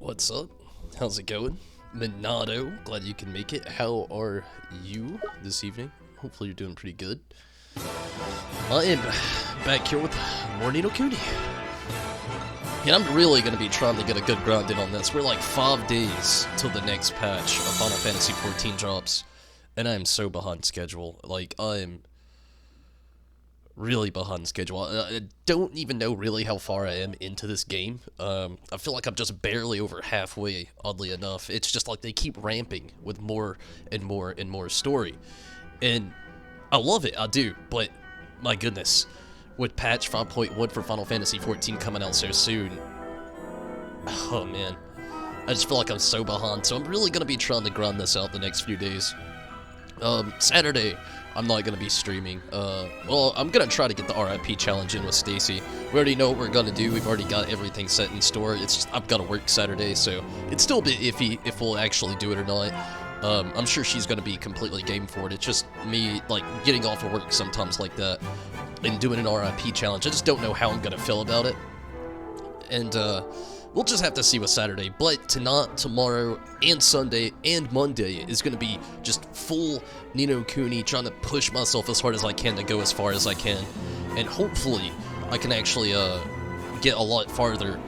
What's up? How's it going? Minato, glad you can make it. How are you this evening? Hopefully you're doing pretty good. I am back here with more Kuni. And I'm really going to be trying to get a good grind in on this. We're like 5 days till the next patch of Final Fantasy XIV drops. And I'm so behind schedule. Like, I'm really behind schedule. I don't even know really how far I am into this game. I feel like I'm just barely over halfway, oddly enough. It's just like they keep ramping with more and more and more story. And I love it, I do, but my goodness, with patch 5.1 for Final Fantasy XIV coming out so soon, oh man, I just feel like I'm so behind, so I'm really going to be trying to grind this out the next few days. Saturday, I'm not going to be streaming. Well, I'm going to try to get the RIP challenge in with Stacy. We already know what we're going to do. We've already got everything set in store. It's just, I've got to work Saturday, so it's still a bit iffy if we'll actually do it or not. I'm sure she's going to be completely game for it. It's just me, like, getting off of work sometimes like that and doing an RIP challenge. I just don't know how I'm going to feel about it. And, we'll just have to see with Saturday, but tonight, tomorrow, and Sunday, and Monday is going to be just full Ni no Kuni, trying to push myself as hard as I can to go as far as I can, and hopefully I can actually get a lot farther,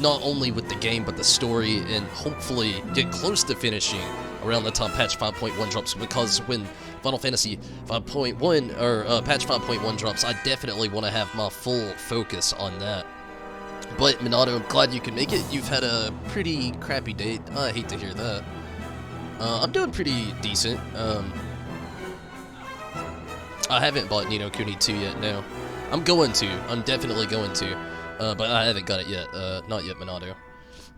not only with the game, but the story, and hopefully get close to finishing around the time patch 5.1 drops, because when Final Fantasy 5.1, or patch 5.1 drops, I definitely want to have my full focus on that. But, Minato, I'm glad you can make it. You've had a pretty crappy day. I hate to hear that. I'm doing pretty decent. I haven't bought Ni no Kuni 2 yet, no. I'm going to. I'm definitely going to. But I haven't got it yet. Not yet, Minato.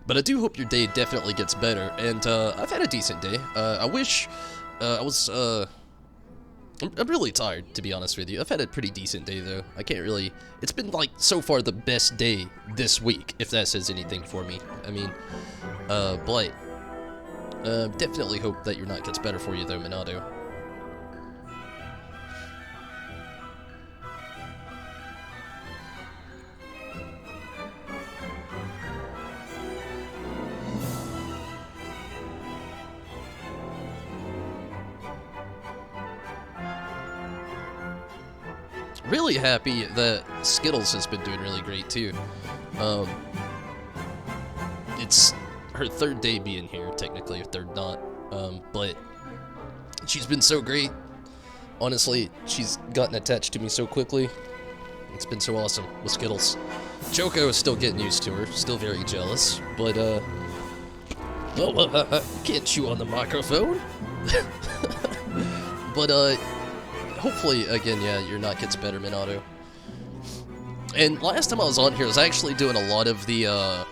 But I do hope your day definitely gets better. And, I've had a decent day. I wish I was, I'm really tired, to be honest with you. I've had a pretty decent day, though. I can't really... It's been, like, so far the best day this week, if that says anything for me. I mean, but... definitely hope that your night gets better for you, though, Minato. Really happy that Skittles has been doing really great too. It's her third day being here, technically, or third not. But she's been so great. Honestly, she's gotten attached to me so quickly. It's been so awesome with Skittles. Choco is still getting used to her, still very jealous, but can't chew on the microphone. But hopefully, again, yeah, your night gets better, Minato. And last time I was on here, I was actually doing a lot of the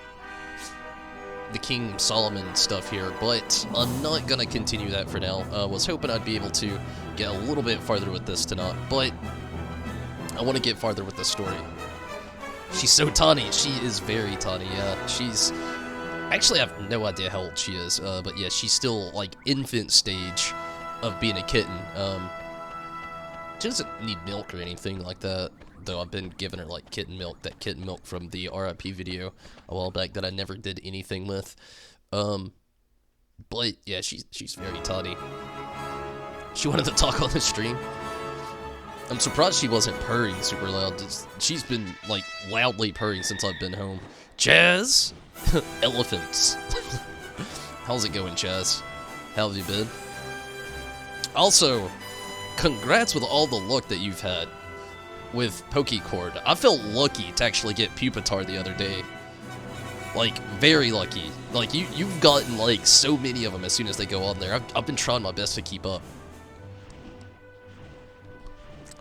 King Solomon stuff here, but I'm not gonna continue that for now. Was hoping I'd be able to get a little bit farther with this tonight, but I want to get farther with the story. She's so tiny. She is very tiny, yeah. She's... Actually, I have no idea how old she is, but yeah, she's still, like, infant stage of being a kitten. She doesn't need milk or anything like that, though I've been giving her, like, kitten milk, that kitten milk from the RIP video a while back that I never did anything with. But, yeah, she's very tiny. She wanted to talk on the stream. I'm surprised she wasn't purring super loud. She's been, like, loudly purring since I've been home. Chaz? Elephants. How's it going, Chaz? How have you been? Also... congrats with all the luck that you've had with Pokecord. I felt lucky to actually get Pupitar the other day. Like, very lucky. Like, you've gotten, like, so many of them as soon as they go on there. I've been trying my best to keep up.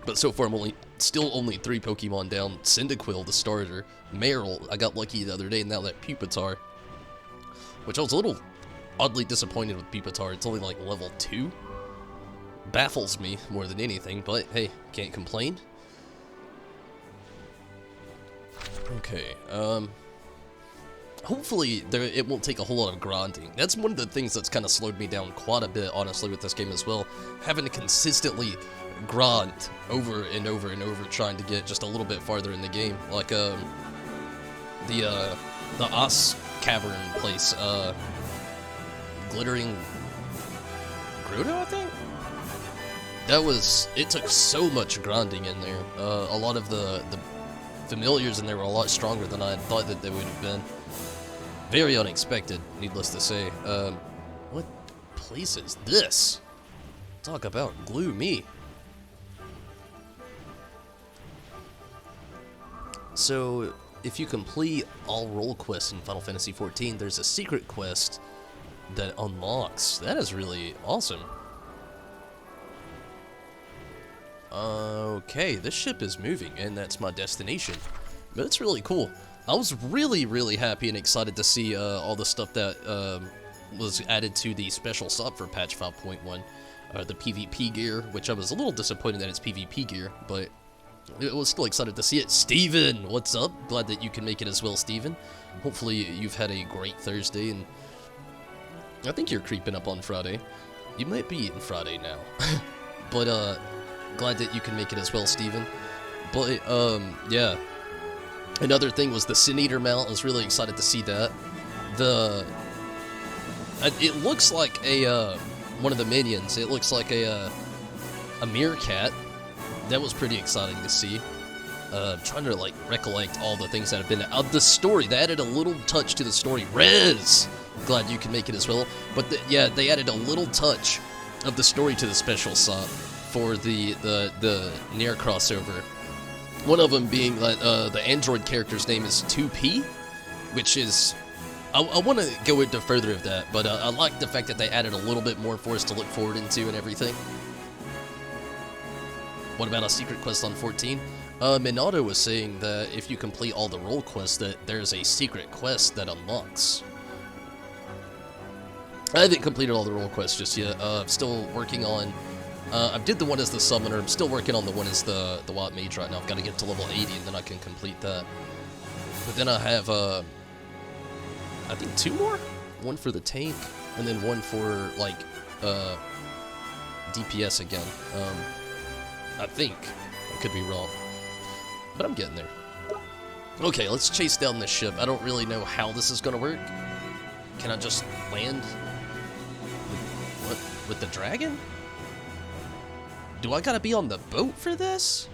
But so far, I'm still only 3 Pokemon down. Cyndaquil, the starter. Meryl, I got lucky the other day, and now that Pupitar. Which I was a little oddly disappointed with Pupitar. It's only, like, level 2. Baffles me more than anything, but hey, can't complain. Okay, hopefully it won't take a whole lot of grinding. That's one of the things that's kind of slowed me down quite a bit, honestly, with this game as well. Having to consistently grind over and over and over, trying to get just a little bit farther in the game. Like, the cavern place. Glittering Grudo, I think? It took so much grinding in there. A lot of the familiars in there were a lot stronger than I had thought that they would have been. Very unexpected, needless to say. What place is this? Talk about gloomy. So, if you complete all role quests in Final Fantasy XIV, there's a secret quest that unlocks. That is really awesome. Okay, this ship is moving, and that's my destination. But it's really cool. I was really, really happy and excited to see all the stuff that was added to the special sub for patch 5.1. The PvP gear, which I was a little disappointed that it's PvP gear, but I was still excited to see it. Steven, what's up? Glad that you can make it as well, Steven. Hopefully you've had a great Thursday, and I think you're creeping up on Friday. You might be eating Friday now. But, glad that you can make it as well, Steven. But, yeah. Another thing was the Sin Eater mount. I was really excited to see that. It looks like a, one of the minions. It looks like a meerkat. That was pretty exciting to see. Trying to, like, recollect all the things that have been out. The story, they added a little touch to the story. Rez! Glad you can make it as well. But, yeah, they added a little touch of the story to the special sub for the Nier crossover. One of them being that the android character's name is 2P, which is... I want to go into further of that, but I like the fact that they added a little bit more for us to look forward into and everything. What about a secret quest on 14? Minato was saying that if you complete all the role quests, that there's a secret quest that unlocks. I haven't completed all the role quests just yet. I'm still working on... I did the one as the summoner. I'm still working on the one as the Wild Mage right now. I've got to get to level 80 and then I can complete that. But then I have, I think 2 more? One for the tank, and then one for, like, DPS again. I think. I could be wrong. But I'm getting there. Okay, let's chase down this ship. I don't really know how this is going to work. Can I just land with the dragon? Do I gotta be on the boat for this?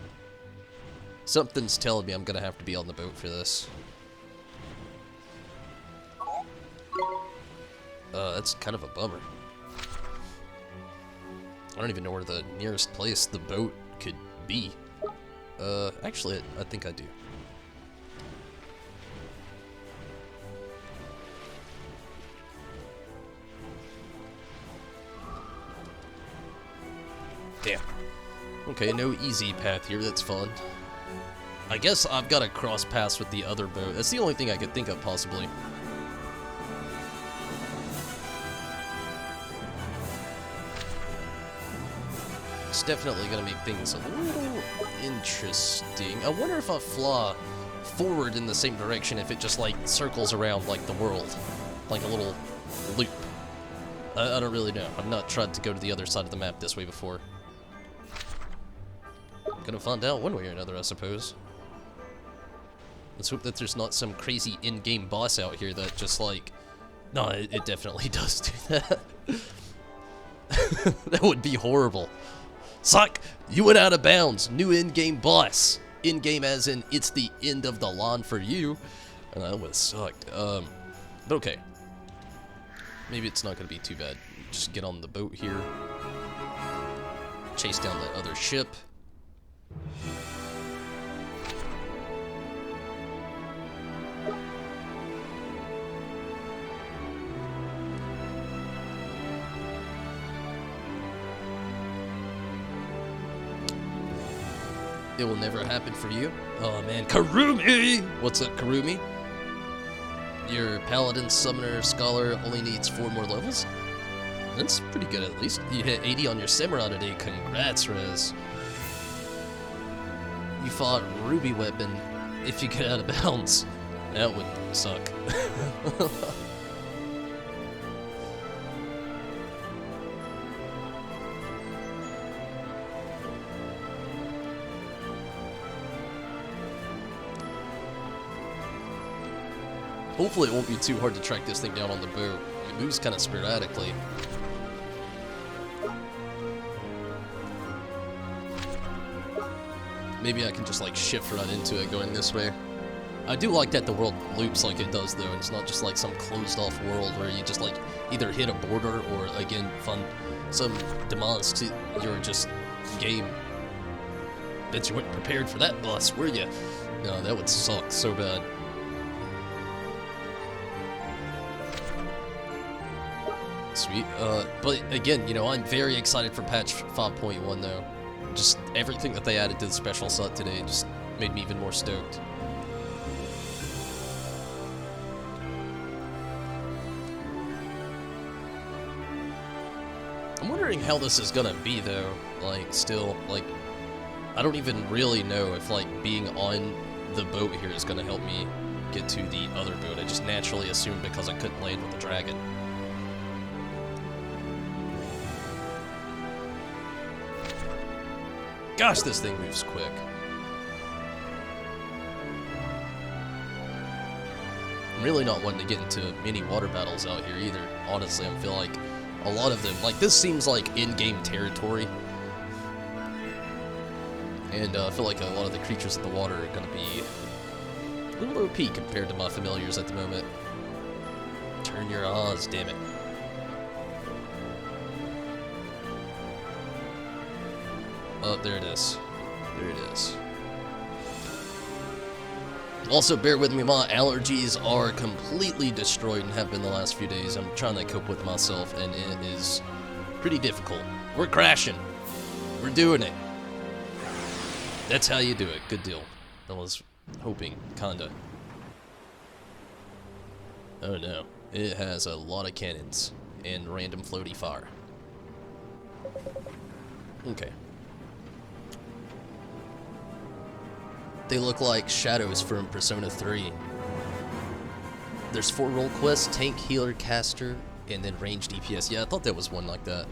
Something's telling me I'm gonna have to be on the boat for this. That's kind of a bummer. I don't even know where the nearest place the boat could be. Actually, I think I do. Damn. Okay, no easy path here, that's fun. I guess I've got to cross paths with the other boat. That's the only thing I could think of, possibly. It's definitely going to make things a little interesting. I wonder if I fly forward in the same direction, if it just, like, circles around, like, the world. Like a little loop. I don't really know. I've not tried to go to the other side of the map this way before. Gonna find out one way or another, I suppose. Let's hope that there's not some crazy in-game boss out here that just, like... No, it definitely does do that. That would be horrible. Suck! You went out of bounds! New in-game boss! In-game as in, it's the end of the line for you. And that would have sucked. But okay. Maybe it's not gonna be too bad. Just get on the boat here. Chase down that other ship. It will never happen for you. Oh man, Karumi! What's up, Karumi? Your Paladin, Summoner, Scholar only needs 4 more levels? That's pretty good at least. You hit 80 on your Samurai today. Congrats, Rez. You fought Ruby Weapon if you get out of bounds. That would suck. Hopefully it won't be too hard to track this thing down on the boat. It moves kind of sporadically. Maybe I can just like shift right into it going this way. I do like that the world loops like it does though. It's not just like some closed off world where you just like either hit a border or again find some demise to your just game. Bet you weren't prepared for that bus, were you? No, that would suck so bad. Sweet. But again, you know, I'm very excited for patch 5.1 though. Just everything that they added to the special set today just made me even more stoked. I'm wondering how this is gonna be though. Like, still, like, I don't even really know if like being on the boat here is gonna help me get to the other boat. I just naturally assumed because I couldn't land with the dragon. Gosh, this thing moves quick. I'm really not wanting to get into many water battles out here either. Honestly, I feel like a lot of them, like this seems like in-game territory. And I feel like a lot of the creatures in the water are gonna be a little OP compared to my familiars at the moment. Turn your Oz, damn it. Oh, there it is. There it is. Also, bear with me, my allergies are completely destroyed and have been the last few days. I'm trying to cope with myself, and it is pretty difficult. We're crashing. We're doing it. That's how you do it. Good deal. I was hoping, kinda. Oh no. It has a lot of cannons and random floaty fire. Okay. They look like shadows from Persona 3. There's 4 role quests: tank, healer, caster, and then ranged DPS. Yeah, I thought there was one like that.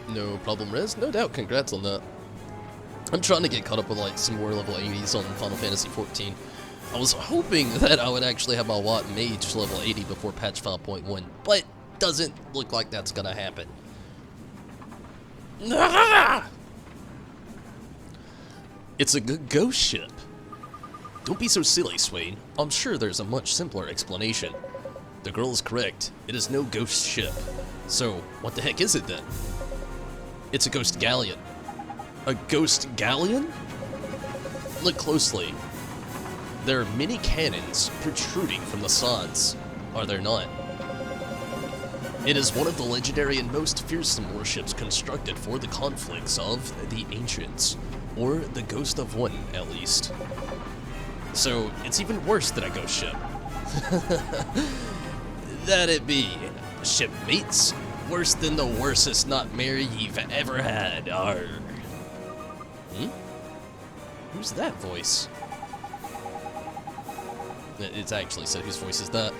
No problem, Rez. No doubt. Congrats on that. I'm trying to get caught up with like some more level 80s on Final Fantasy 14. I was hoping that I would actually have my Watt Mage level 80 before patch 5.1, but doesn't look like that's gonna happen. It's a good ghost ship. Don't be so silly, Swain. I'm sure there's a much simpler explanation. The girl is correct. It is no ghost ship. So, what the heck is it then? It's a ghost galleon. A ghost galleon? Look closely. There are many cannons protruding from the sides, are there not? It is one of the legendary and most fearsome warships constructed for the conflicts of the ancients, or the ghost of one, at least. So, it's even worse than a ghost ship. That it be, shipmates. Worse than the worstest nightmare you've ever had, arr. Who's that voice? It's actually said, whose voice is that?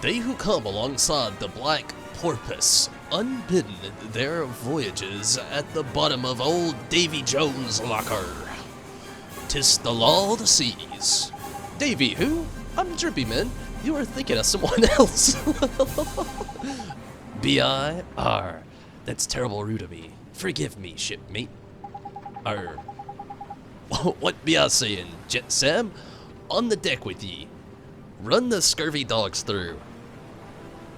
They who come alongside the Black Porpoise, unbidden their voyages at the bottom of old Davy Jones' locker. 'Tis the law of the seas. Davy who? I'm Drippy Man. You are thinking of someone else. B.I.R. That's terrible rude of me. Forgive me, shipmate. Arr. What be I saying, Jet Sam? On the deck with ye. Run the scurvy dogs through.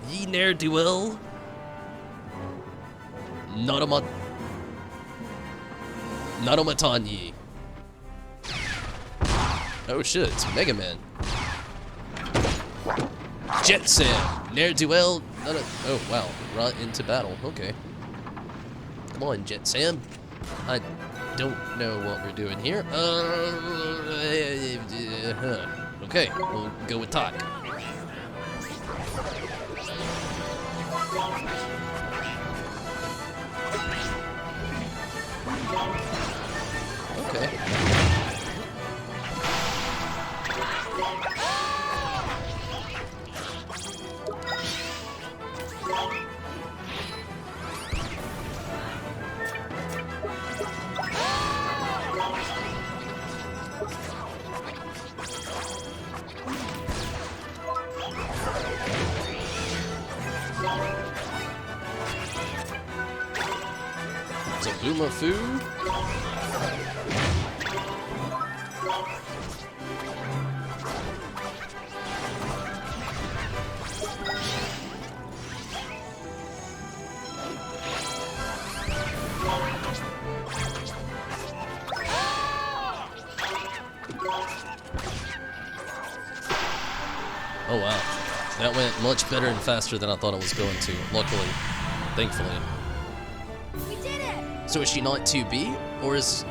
Ye ne'er-do-well. Notomaton ye. Oh shit, it's Mega Man. Jet Sam, ne'er-do-well. Oh wow, right into battle. Okay. Come on, Jet Sam. I don't know what we're doing here. Okay, we'll go with talk. Zabumafu. Oh wow, that went much better and faster than I thought it was going to, luckily, thankfully. We did it! So is she not 2B, or is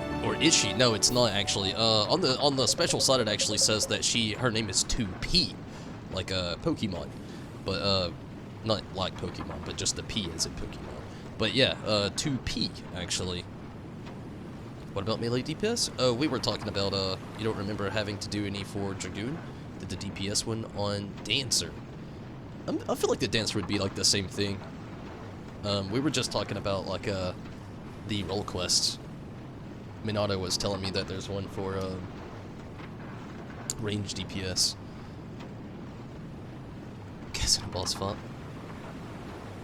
she? No, it's not actually. On the special side, it actually says that her name is 2P, like Pokemon, but not like Pokemon, but just the P as in Pokemon. But yeah, 2P actually. What about melee DPS? Oh, we were talking about you don't remember having to do any for Dragoon? Did the DPS one on Dancer? I feel like the Dancer would be like the same thing. We were just talking about like the role quests. Minato was telling me that there's one for range DPS. Guessing a boss fight.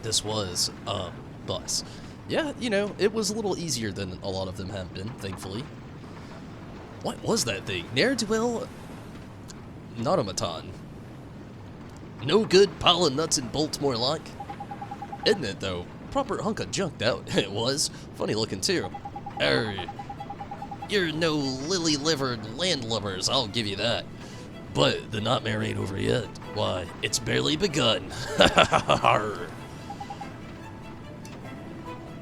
This was a boss. Yeah, you know, it was a little easier than a lot of them have been, thankfully. What was that thing? Ne'er-do-well Automaton. No good pile of nuts and bolts more like. Isn't it, though? Proper hunk of junk that it was. Funny looking, too. You're no lily-livered landlubbers, I'll give you that. But the nightmare ain't over yet. Why, it's barely begun.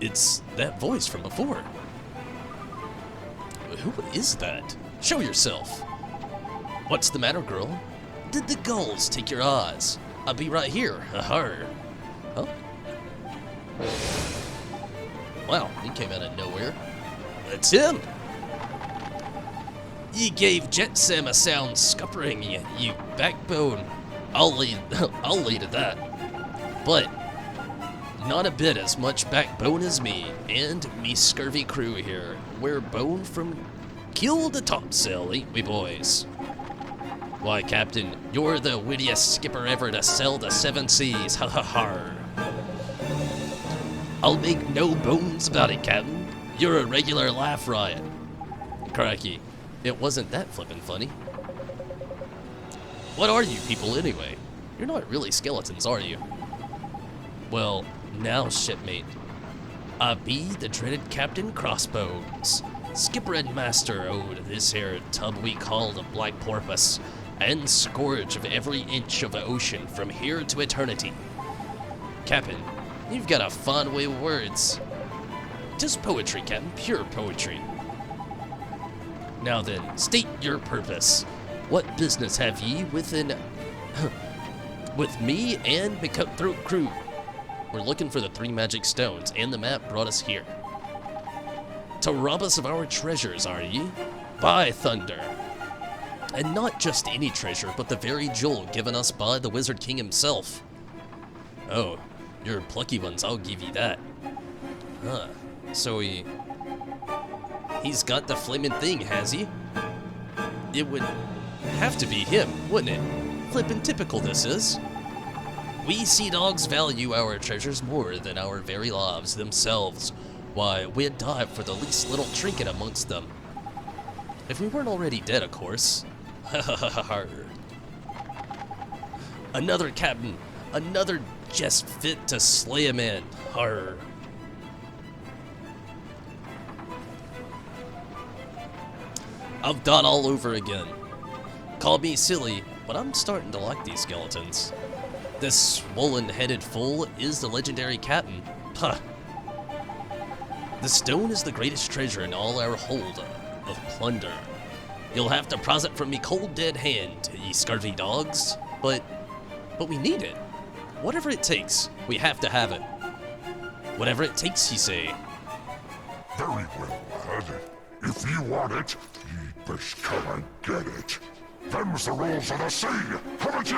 It's that voice from before. Who is that? Show yourself. What's the matter, girl? Did the gulls take your eyes? I'll be right here. Huh? Wow, he came out of nowhere. It's him! You gave Jetsam a sound scuppering, you backbone. I'll lead at that. But not a bit as much backbone as me and me scurvy crew here. We're bone from keel to topsail, ain't we, boys? Why, Captain, you're the wittiest skipper ever to sail the seven seas, ha ha ha. I'll make no bones about it, Captain. You're a regular laugh riot. Cracky, it wasn't that flippin' funny. What are you people anyway? You're not really skeletons, are you? Well, now, shipmate, I be the dreaded Captain Crossbones, skipper and master o' this here tub we call the Black Porpoise, and scourge of every inch of the ocean from here to eternity. Captain, you've got a fine way of words. 'Tis poetry, Captain, pure poetry. Now then, state your purpose. What business have ye with me and the cutthroat crew? We're looking for the 3 magic stones, and the map brought us here. To rob us of our treasures, are ye? By thunder! And not just any treasure, but the very jewel given us by the Wizard King himself. Oh, you're plucky ones, I'll give ye that. Huh, so he's got the flaming thing, has he? It would have to be him, wouldn't it? Flippin' typical this is. We sea dogs value our treasures more than our very lives themselves. Why, we'd die for the least little trinket amongst them. If we weren't already dead, of course. Another captain, another just fit to slay a man. Har. I've done all over again. Call me silly, but I'm starting to like these skeletons. This swollen-headed fool is the legendary captain. Huh. The stone is the greatest treasure in all our hold of plunder. You'll have to prize it from me cold dead hand, ye scurvy dogs. But we need it. Whatever it takes, we have to have it. Whatever it takes, ye say. Very well, lad. If ye want it, ye best come and get it. Them's the rules of the sea! Haven't ye?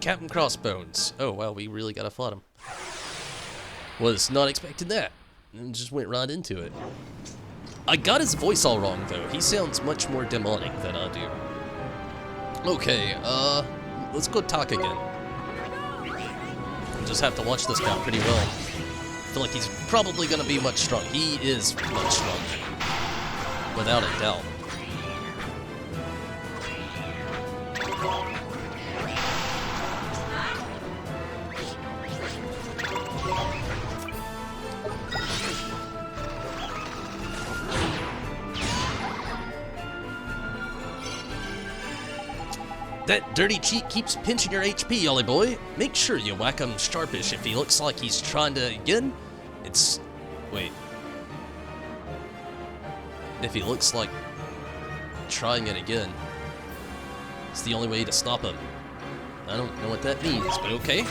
Captain Crossbones. Oh, wow, we really gotta fight him. Was not expecting that. And just went right into it. I got his voice all wrong, though. He sounds much more demonic than I do. Okay, let's go talk again. Just have to watch this guy pretty well. I feel like he's probably gonna be much stronger. He is much stronger. Without a doubt. That dirty cheat keeps pinching your HP, Ollie boy. Make sure you whack him sharpish if he looks like he's trying to again. Wait. If he looks like trying it again, it's the only way to stop him. I don't know what that means, but okay.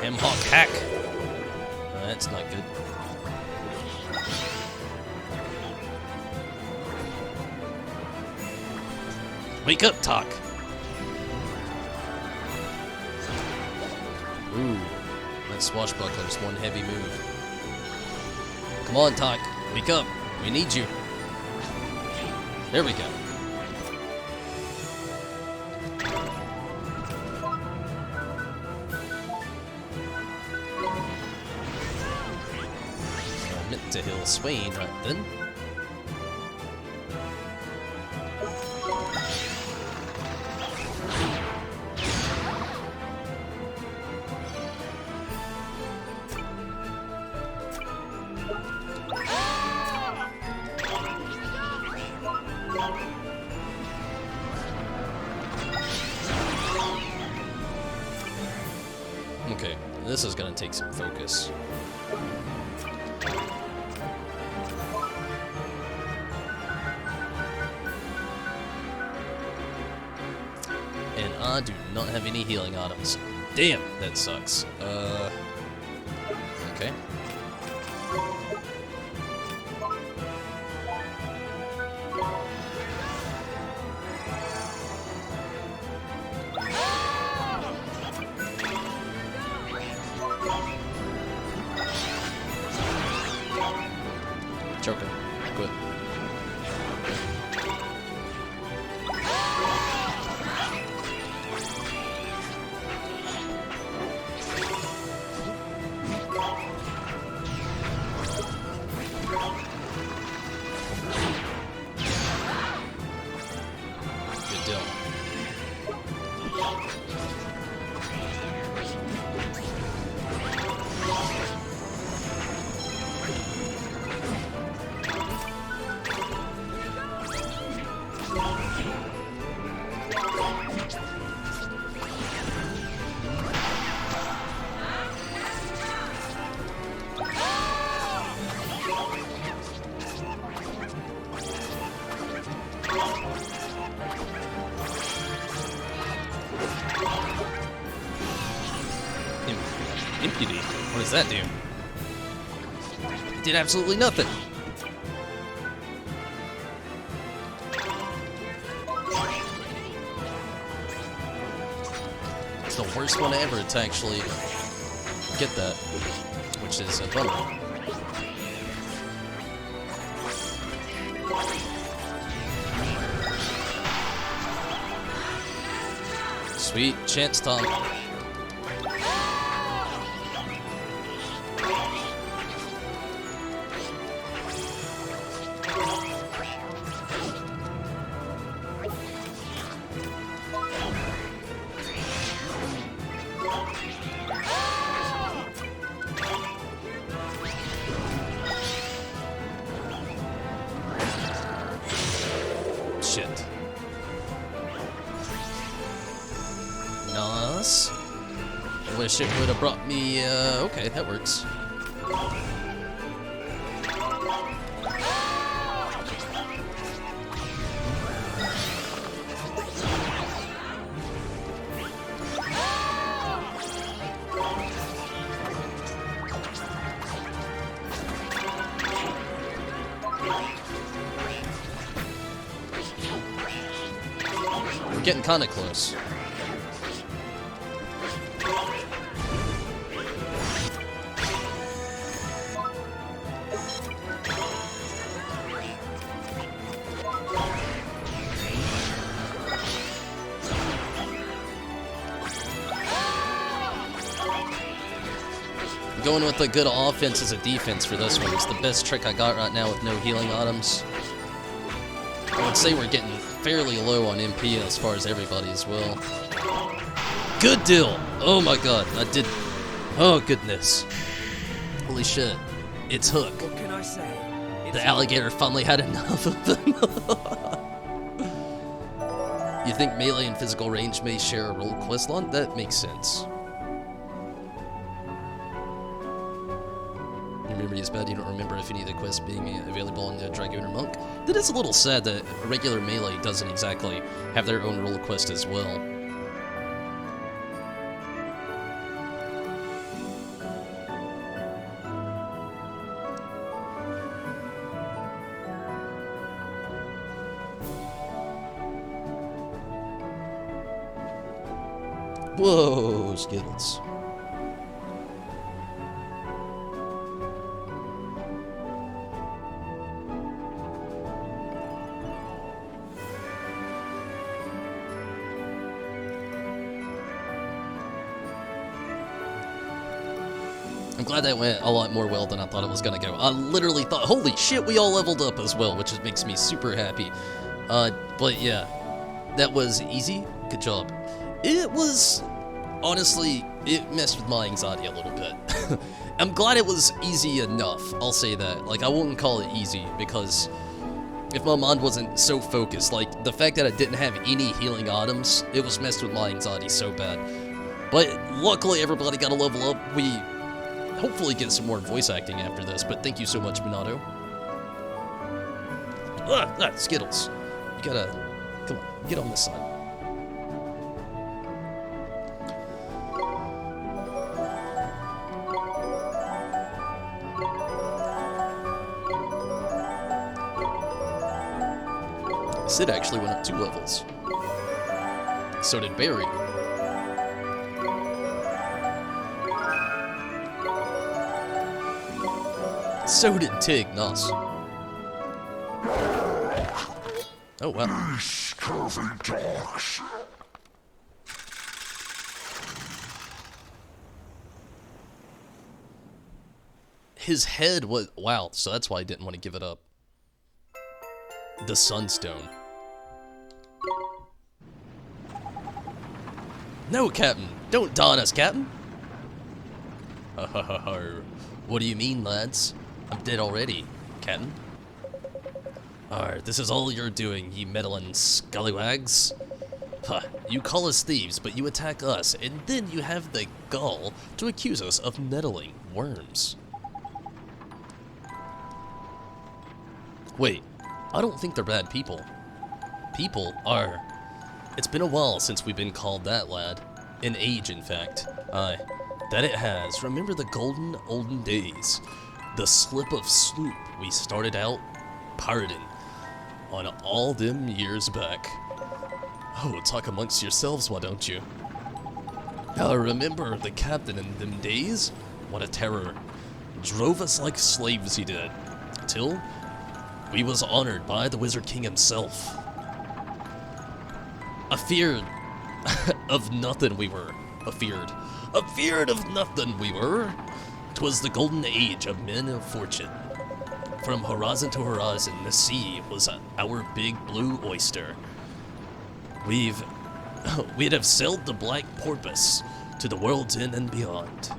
Hemhawk hack. That's not good. Wake up, Talk. Ooh, that swashbuckler's one heavy move. Come on, Talk. Wake up. We need you. There we go. I meant to heal Swain right then. Okay, this is gonna take some focus. And I do not have any healing items. Damn, that sucks. Okay. Joker, good. Good deal. Impudent. What does that do? Did absolutely nothing. It's the worst one ever to actually get that, which is a bummer. Sweet chance time. Shit. Nice. I wish it would have brought me, okay, that works. getting kinda close. Going with a good offense as a defense for this one is the best trick I got right now with no healing items. I would say we're getting fairly low on MP as far as everybody as well. Good deal! Oh my god, I did... Oh goodness. Holy shit. It's Hook. What can I say? The alligator finally had enough of them. You think melee and physical range may share a role quest line? That makes sense. Memory is bad, you don't remember if any of the quests being available on the Dragoon or Monk. That is a little sad that a regular melee doesn't exactly have their own role quest as well. Whoa, Skittles. I'm glad that went a lot more well than I thought it was gonna go. I literally thought, holy shit, we all leveled up as well, which makes me super happy. But yeah, that was easy. Good job. It was, honestly, it messed with my anxiety a little bit. I'm glad it was easy enough, I'll say that. Like, I wouldn't call it easy, because if my mind wasn't so focused, like, the fact that I didn't have any healing items, it was messed with my anxiety so bad. But luckily, everybody got a level up. We hopefully get some more voice acting after this, but thank you so much, Minato. Skittles. You gotta, come on, get on this side. Sid actually went up 2 levels. So did Barry. So did Tig, nice. Oh wow. These curvy dogs. His head was... Wow, so that's why I didn't want to give it up. The Sunstone. No, Captain. Don't daunt us, Captain. What do you mean, lads? I'm dead already, Captain. This is all you're doing, ye meddling scallywags. Huh, you call us thieves, but you attack us, and then you have the gall to accuse us of meddling worms. Wait, I don't think they're bad people. People are... It's been a while since we've been called that, lad. An age, in fact. Aye, that it has. Remember the golden olden days. The slip of sloop we started out pirating on all them years back. Oh, talk amongst yourselves, why don't you? Remember the captain in them days? What a terror. Drove us like slaves he did. Till we was honored by the Wizard King himself. Afeared of nothing we were. Afeared of nothing we were. 'Twas the golden age of men of fortune. From horizon to horizon, the sea was our big blue oyster. We'd have sailed the black porpoise to the world's end and beyond.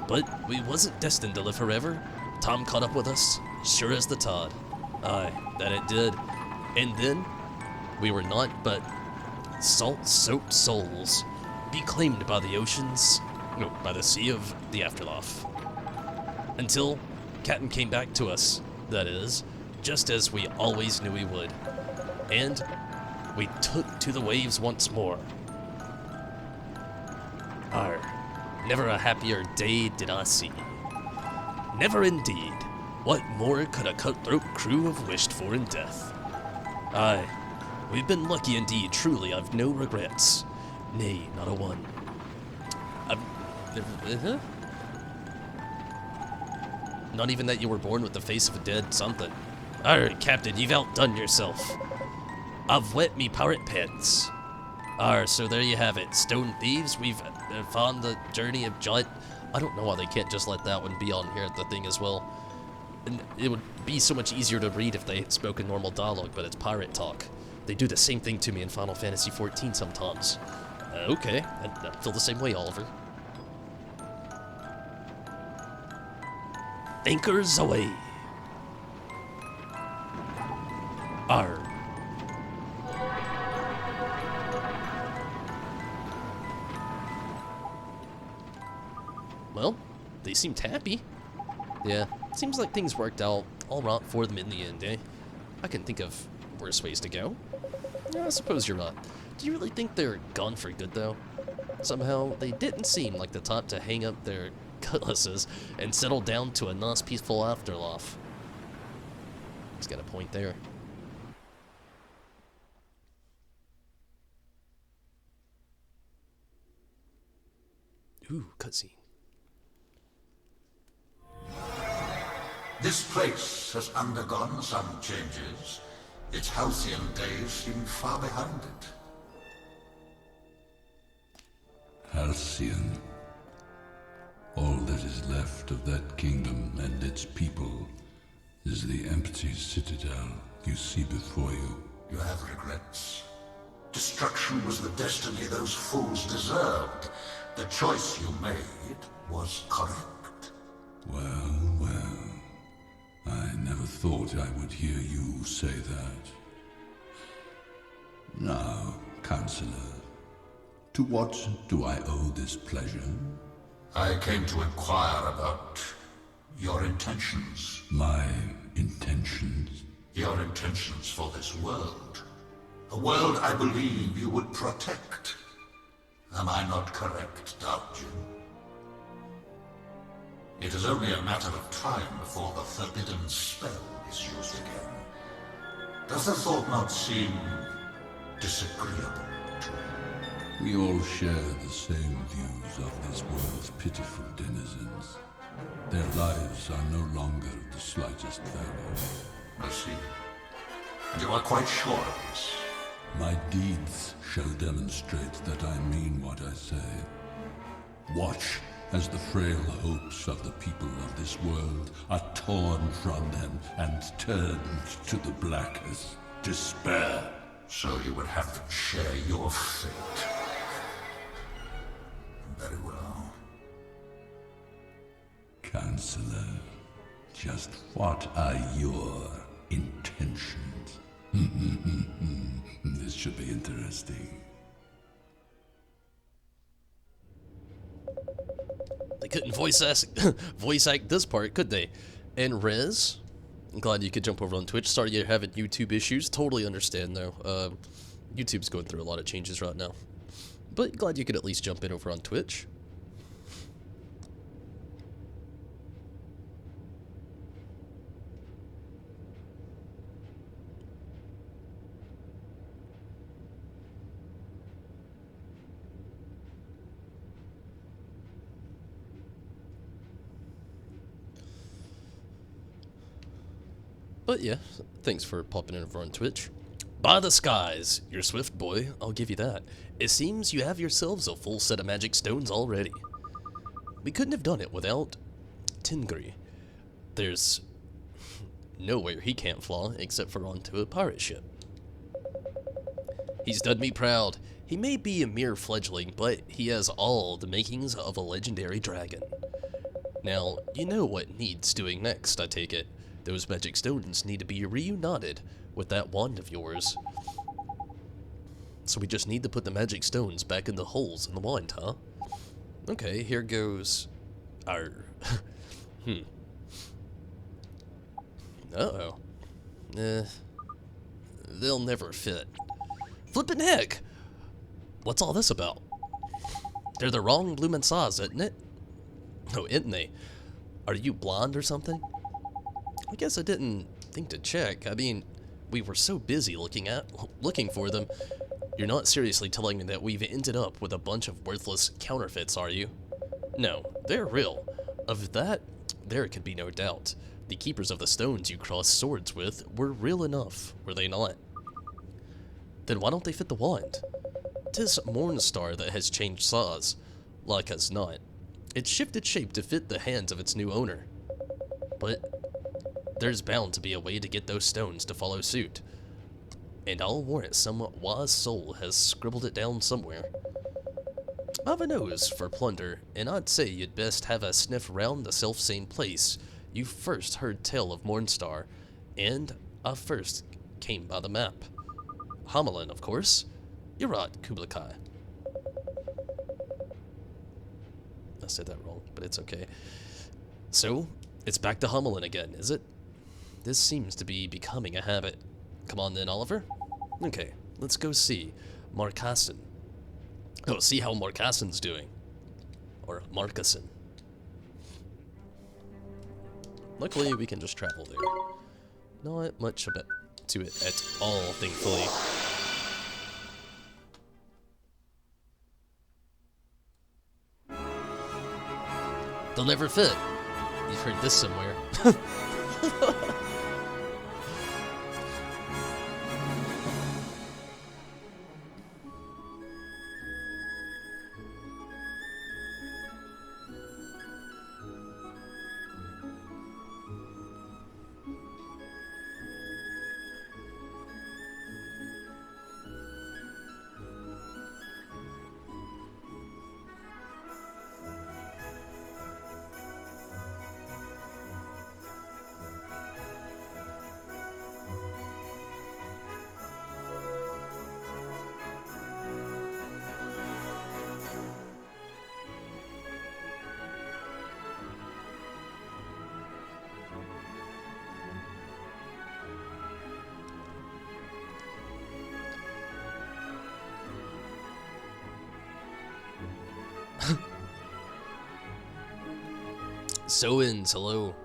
But we wasn't destined to live forever. Time caught up with us, sure as the tide. Aye, that it did. And then, we were not but salt-soaked souls, beclaimed by the oceans, no, by the sea of the afterlife. Until Captain came back to us, that is, just as we always knew he would. And we took to the waves once more. Arr, never a happier day did I see. Never indeed. What more could a cutthroat crew have wished for in death? Aye, We've been lucky indeed, truly, I've no regrets. Nay, not a one. Not even that you were born with the face of a dead something. Arr, Captain, you've outdone yourself. I've wet me pirate pants. Arr, so there you have it. Stone thieves, we've found the journey of giant... I don't know why they can't just let that one be on here at the thing as well. And it would be so much easier to read if they spoke in normal dialogue, but it's pirate talk. They do the same thing to me in Final Fantasy XIV sometimes. Okay, I feel the same way, Oliver. Anchors away. Arr. Well, they seemed happy. Yeah, seems like things worked out all right for them in the end, eh? I can think of worse ways to go. Yeah, I suppose you're right. Do you really think they're gone for good, though? Somehow, they didn't seem like the type to hang up their cutlasses and settle down to a nice, peaceful afterlife. He's got a point there. Ooh, cutscene. This place has undergone some changes. Its halcyon days seem far behind it. Halcyon. All that is left of that kingdom and its people is the empty citadel you see before you. You have regrets. Destruction was the destiny those fools deserved. The choice you made was correct. Well, well. I never thought I would hear you say that. Now, Counselor, to what do I owe this pleasure? I came to inquire about your intentions. My intentions? Your intentions for this world. A world I believe you would protect. Am I not correct, Doubtjin? It is only a matter of time before the forbidden spell is used again. Does the thought not seem disagreeable to you? We all share the same views of this world's pitiful denizens. Their lives are no longer of the slightest value. I see. And you are quite sure of this? My deeds shall demonstrate that I mean what I say. Watch as the frail hopes of the people of this world are torn from them and turned to the blackest despair. So you would have them share your fate. Very well. Counselor, just what are your intentions? This should be interesting. They couldn't voice act this part, could they? And Rez, I'm glad you could jump over on Twitch. Sorry you're having YouTube issues. Totally understand, though. YouTube's going through a lot of changes right now. But glad you could at least jump in over on Twitch. But yeah, thanks for popping in over on Twitch. By the skies, you're swift, boy, I'll give you that. It seems you have yourselves a full set of magic stones already. We couldn't have done it without Tingri. There's nowhere he can't fly except for onto a pirate ship. He's done me proud. He may be a mere fledgling, but he has all the makings of a legendary dragon. Now, you know what needs doing next, I take it. Those magic stones need to be reunited with that wand of yours. So we just need to put the magic stones back in the holes in the wand, huh? Okay, here goes our... Uh-oh. They'll never fit. Flippin' heck! What's all this about? They're the wrong bloomin' size, isn't it? Oh, isn't they? Are you blind or something? I guess I didn't think to check. I mean, We were so busy looking for them. You're not seriously telling me that we've ended up with a bunch of worthless counterfeits, are you? No, they're real. Of that, there could be no doubt. The keepers of the stones you crossed swords with were real enough, were they not? Then why don't they fit the wand? 'Tis Mornstar that has changed size. Like as not, it shifted shape to fit the hands of its new owner. But there's bound to be a way to get those stones to follow suit. And I'll warrant some wise soul has scribbled it down somewhere. I've a nose for plunder, and I'd say you'd best have a sniff round the self-same place you first heard tell of Mornstar, and I first came by the map. Hamelin, of course. You're right, Kublai Kai. I said that wrong, but it's okay. So, it's back to Hamelin again, is it? This seems to be becoming a habit. Come on then, Oliver. Okay, let's go see Marcassin. Oh, see how Marcassin's doing. Or Marcassin. Luckily, we can just travel there. Not much about to it at all, thankfully. They'll never fit. You've heard this somewhere. Soins, hello.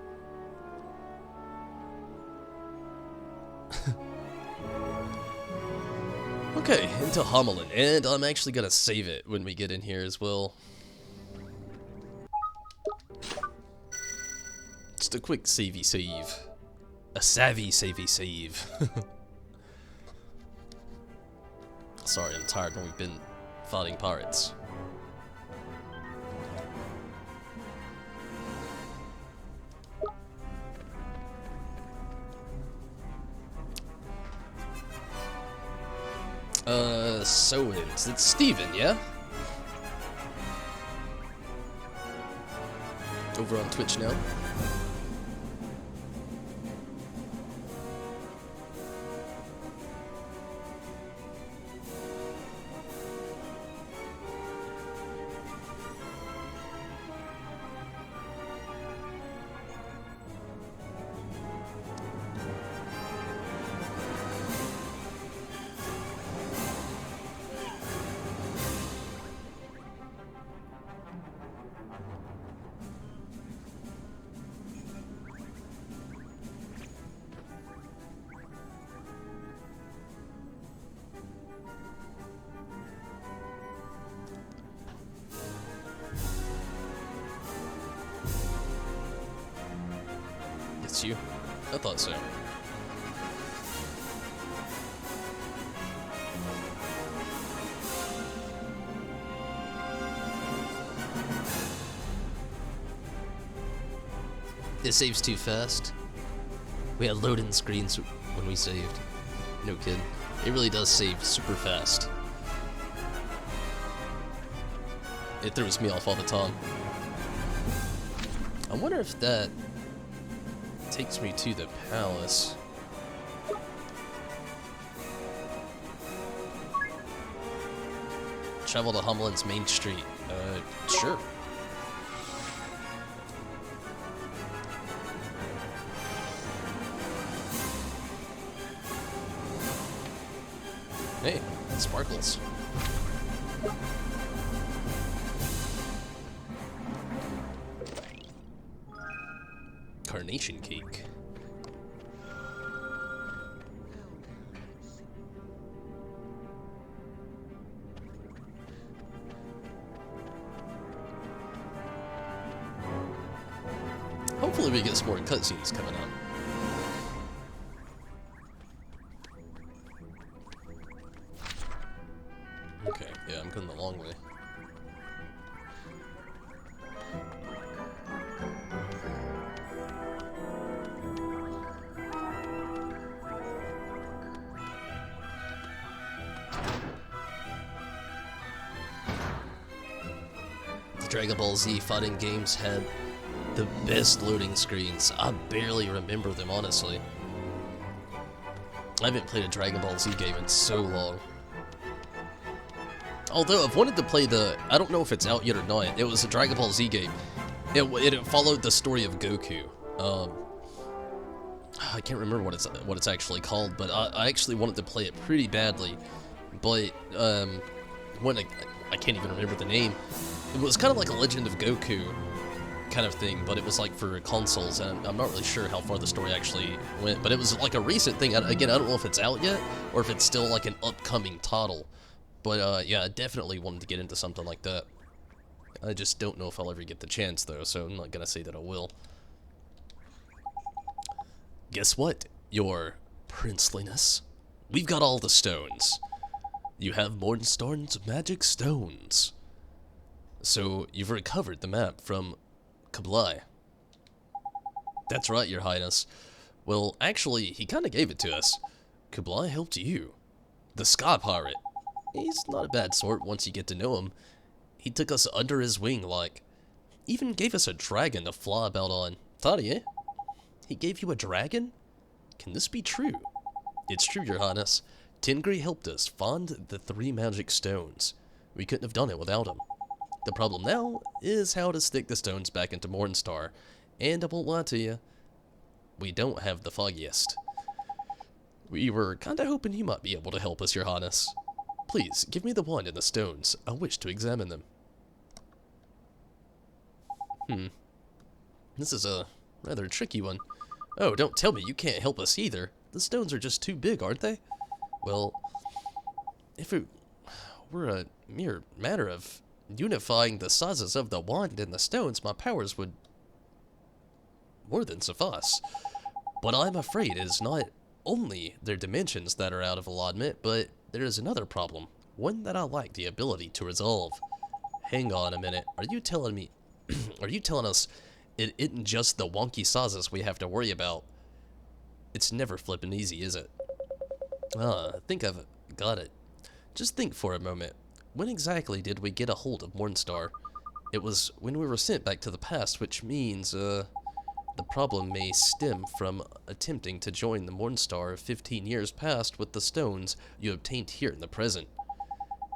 Okay, into Hamelin, and I'm actually gonna save it when we get in here as well. Just a quick savey save. A savvy savey save. Sorry, I'm tired when we've been fighting pirates. So it's Steven, yeah? Over on Twitch now. It's you? I thought so. It saves too fast. We had loading screens when we saved. No kid. It really does save super fast. It throws me off all the time. I wonder if that takes me to the palace. Travel to Hamelin's main street. Sure. Hey, it sparkles. Carnation cake. hopefully we get some more cutscenes coming up. Okay, yeah, I'm going the long way. The Dragon Ball Z fighting games had the best loading screens. I barely remember them, honestly. I haven't played a Dragon Ball Z game in so long. Although I've wanted to play I don't know if it's out yet or not. It was a Dragon Ball Z game. It followed the story of Goku. I can't remember what it's actually called, but I actually wanted to play it pretty badly. But when I can't even remember the name. It was kind of like a Legend of Goku kind of thing, but it was like for consoles, and I'm not really sure how far the story actually went. But it was like a recent thing. Again, I don't know if it's out yet or if it's still like an upcoming title. But yeah, I definitely wanted to get into something like that. I just don't know if I'll ever get the chance, though, so I'm not gonna say that I will. Guess what, your princeliness? We've got all the stones. You have Mornstarn's magic stones. So you've recovered the map from Kublai. That's right, your highness. Well, actually, he kind of gave it to us. Kublai helped you. The Sky Pirate. He's not a bad sort once you get to know him. He took us under his wing, like. Even gave us a dragon to fly about on. Thought he, eh? He gave you a dragon? Can this be true? It's true, your highness. Tengri helped us find the 3 magic stones. We couldn't have done it without him. The problem now is how to stick the stones back into Mornstar. And I won't lie to you, we don't have the foggiest. We were kinda hoping you might be able to help us, your highness. Please, give me the wand and the stones. I wish to examine them. This is a rather tricky one. Oh, don't tell me you can't help us either. The stones are just too big, aren't they? Well, if it were a mere matter of unifying the sizes of the wand and the stones, my powers would more than suffice. But I'm afraid it is not only their dimensions that are out of alignment, but there is another problem, one that I lack the ability to resolve. Hang on a minute, are you telling me, are you telling us it isn't just the wonky sizes we have to worry about? It's never flippin' easy, is it? I think I've got it. Just think for a moment. When exactly did we get a hold of Mornstar? It was when we were sent back to the past, which means, the problem may stem from attempting to join the Mornstar 15 years past with the stones you obtained here in the present.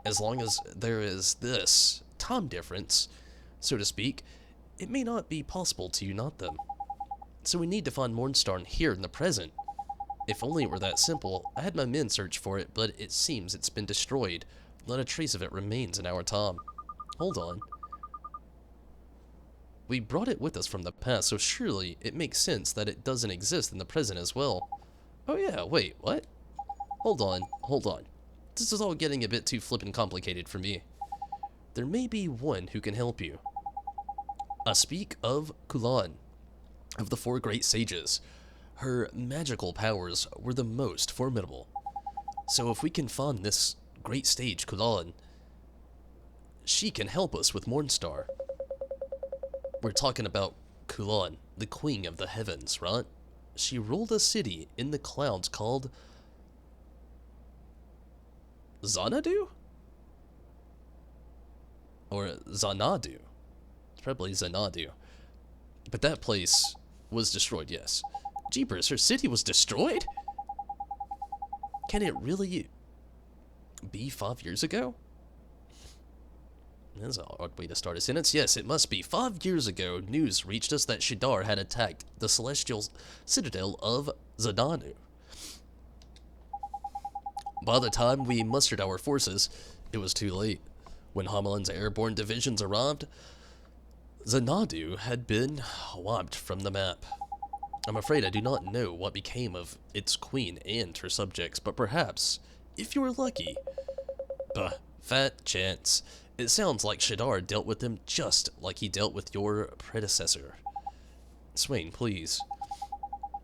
As long as there is this time difference, so to speak, it may not be possible to unite them. So we need to find Mornstar here in the present. If only it were that simple. I had my men search for it, but it seems it's been destroyed. Not a trace of it remains in our time. Hold on. We brought it with us from the past, so surely it makes sense that it doesn't exist in the present as well. Oh yeah, wait, what? Hold on. This is all getting a bit too flippin' complicated for me. There may be one who can help you. I speak of Kulan, of the 4 great sages. Her magical powers were the most formidable. So if we can find this great sage Kulan, she can help us with Mornstar. We're talking about Kulan, the queen of the heavens, right? She ruled a city in the clouds called Xanadu? Or Xanadu. It's probably Xanadu. But that place was destroyed, yes. Jeepers, her city was destroyed? Can it really be 5 years ago? That's an odd way to start a sentence. Yes, it must be. 5 years ago, news reached us that Shadar had attacked the celestial citadel of Xanadu. By the time we mustered our forces, it was too late. When Homeland's airborne divisions arrived, Xanadu had been wiped from the map. I'm afraid I do not know what became of its queen and her subjects, but perhaps, if you were lucky... Bah, fat chance. It sounds like Shadar dealt with them just like he dealt with your predecessor. Swain, please.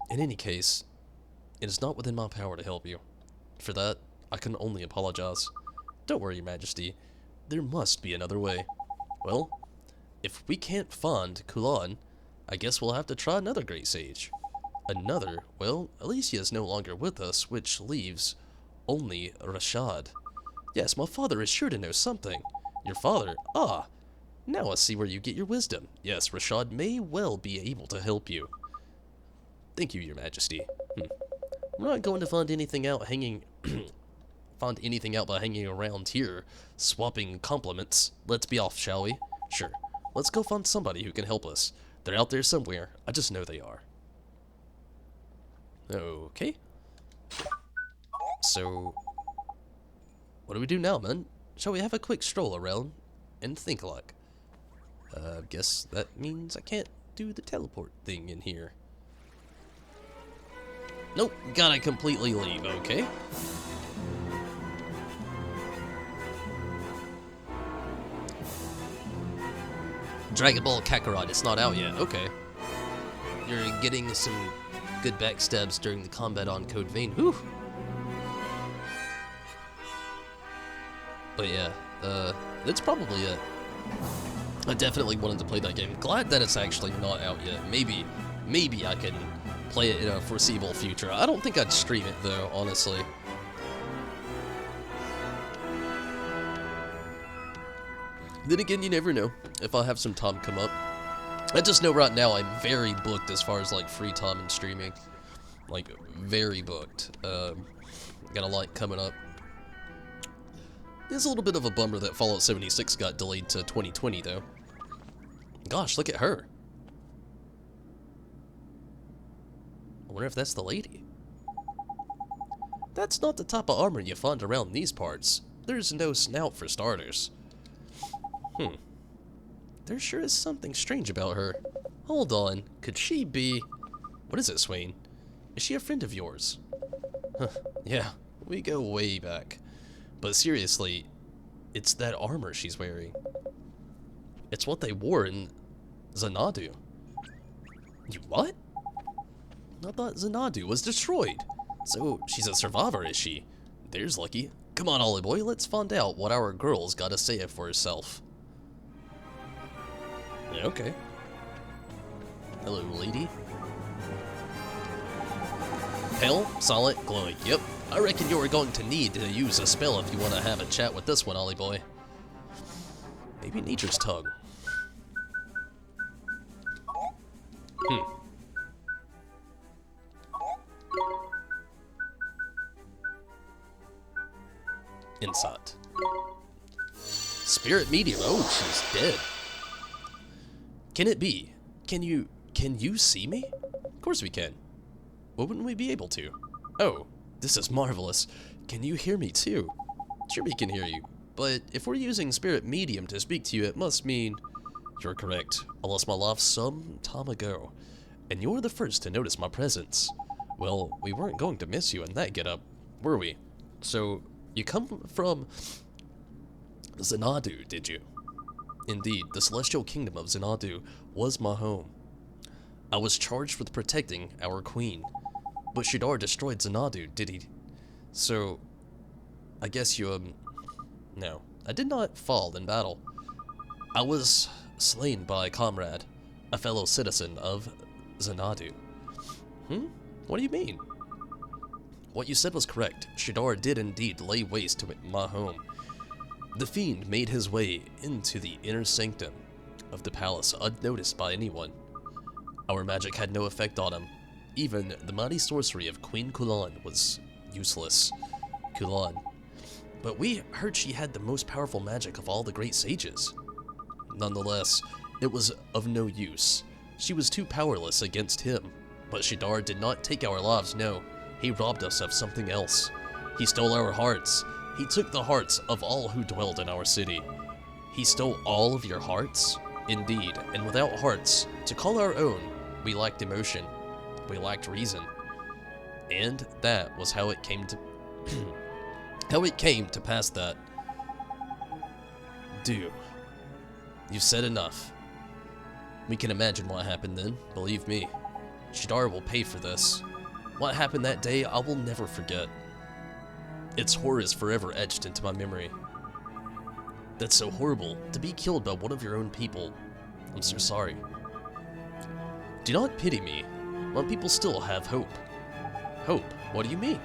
In any case, it is not within my power to help you. For that, I can only apologize. Don't worry, Your Majesty. There must be another way. Well, if we can't find Kulan, I guess we'll have to try another great sage. Another? Well, Alicia is no longer with us, which leaves only Rashad. Yes, my father is sure to know something. Your father? Ah, now I see where you get your wisdom. Yes, Rashad may well be able to help you. Thank you, Your Majesty. I'm not going to find anything out by hanging around here, swapping compliments. Let's be off, shall we? Sure. Let's go find somebody who can help us. They're out there somewhere. I just know they are. Okay. So, what do we do now, man? Shall we have a quick stroll around and think like? Guess that means I can't do the teleport thing in here. Nope, gotta completely leave, okay. Dragon Ball Kakarot, it's not out yet, okay. You're getting some good backstabs during the combat on Code Vein, whew. But yeah, that's probably it. I definitely wanted to play that game. Glad that it's actually not out yet. Maybe I can play it in a foreseeable future. I don't think I'd stream it though, honestly. Then again, you never know if I'll have some time come up. I just know right now I'm very booked as far as like free time and streaming. Like, very booked. Got a lot coming up. It's a little bit of a bummer that Fallout 76 got delayed to 2020 though. Gosh, look at her. I wonder if that's the lady. That's not the type of armor you find around these parts. There's no snout for starters. There sure is something strange about her. Hold on, could she be... What is it, Swain? Is she a friend of yours? Huh, yeah, we go way back. But seriously, it's that armor she's wearing. It's what they wore in Xanadu. You what? I thought Xanadu was destroyed. So she's a survivor, is she? There's lucky. Come on, Ollie boy, let's find out what our girl's got to say for herself. Yeah, okay. Hello, lady. Pale, solid, glowing. Yep. I reckon you're going to need to use a spell if you want to have a chat with this one, Ollie boy. Maybe Nature's Tongue. Insight. Spirit medium. Oh, she's dead. Can it be? Can you see me? Of course we can. Why wouldn't we be able to? Oh, this is marvelous. Can you hear me too? Sure we can hear you, but if we're using spirit medium to speak to you, it must mean... You're correct. I lost my life some time ago, and you're the first to notice my presence. Well, we weren't going to miss you in that getup, were we? So, you come from Xanadu, did you? Indeed, the celestial kingdom of Xanadu was my home. I was charged with protecting our queen, but Shadar destroyed Xanadu, did he? So, I guess you, no. I did not fall in battle. I was slain by a comrade, a fellow citizen of Xanadu. What do you mean? What you said was correct. Shadar did indeed lay waste to my home. The fiend made his way into the inner sanctum of the palace unnoticed by anyone. Our magic had no effect on him. Even the mighty sorcery of Queen Kulan was useless. Kulan. But we heard she had the most powerful magic of all the great sages. Nonetheless, it was of no use. She was too powerless against him. But Shadar did not take our lives, no. He robbed us of something else. He stole our hearts. He took the hearts of all who dwelled in our city. He stole all of your hearts? Indeed, and without hearts, to call our own, we lacked emotion. We lacked reason. And that was how it came to... how it came to pass that... You've said enough. We can imagine what happened then, believe me. Shadar will pay for this. What happened that day, I will never forget. Its horror is forever etched into my memory. That's so horrible, to be killed by one of your own people. I'm so sorry. Do not pity me. My people still have hope. Hope? What do you mean?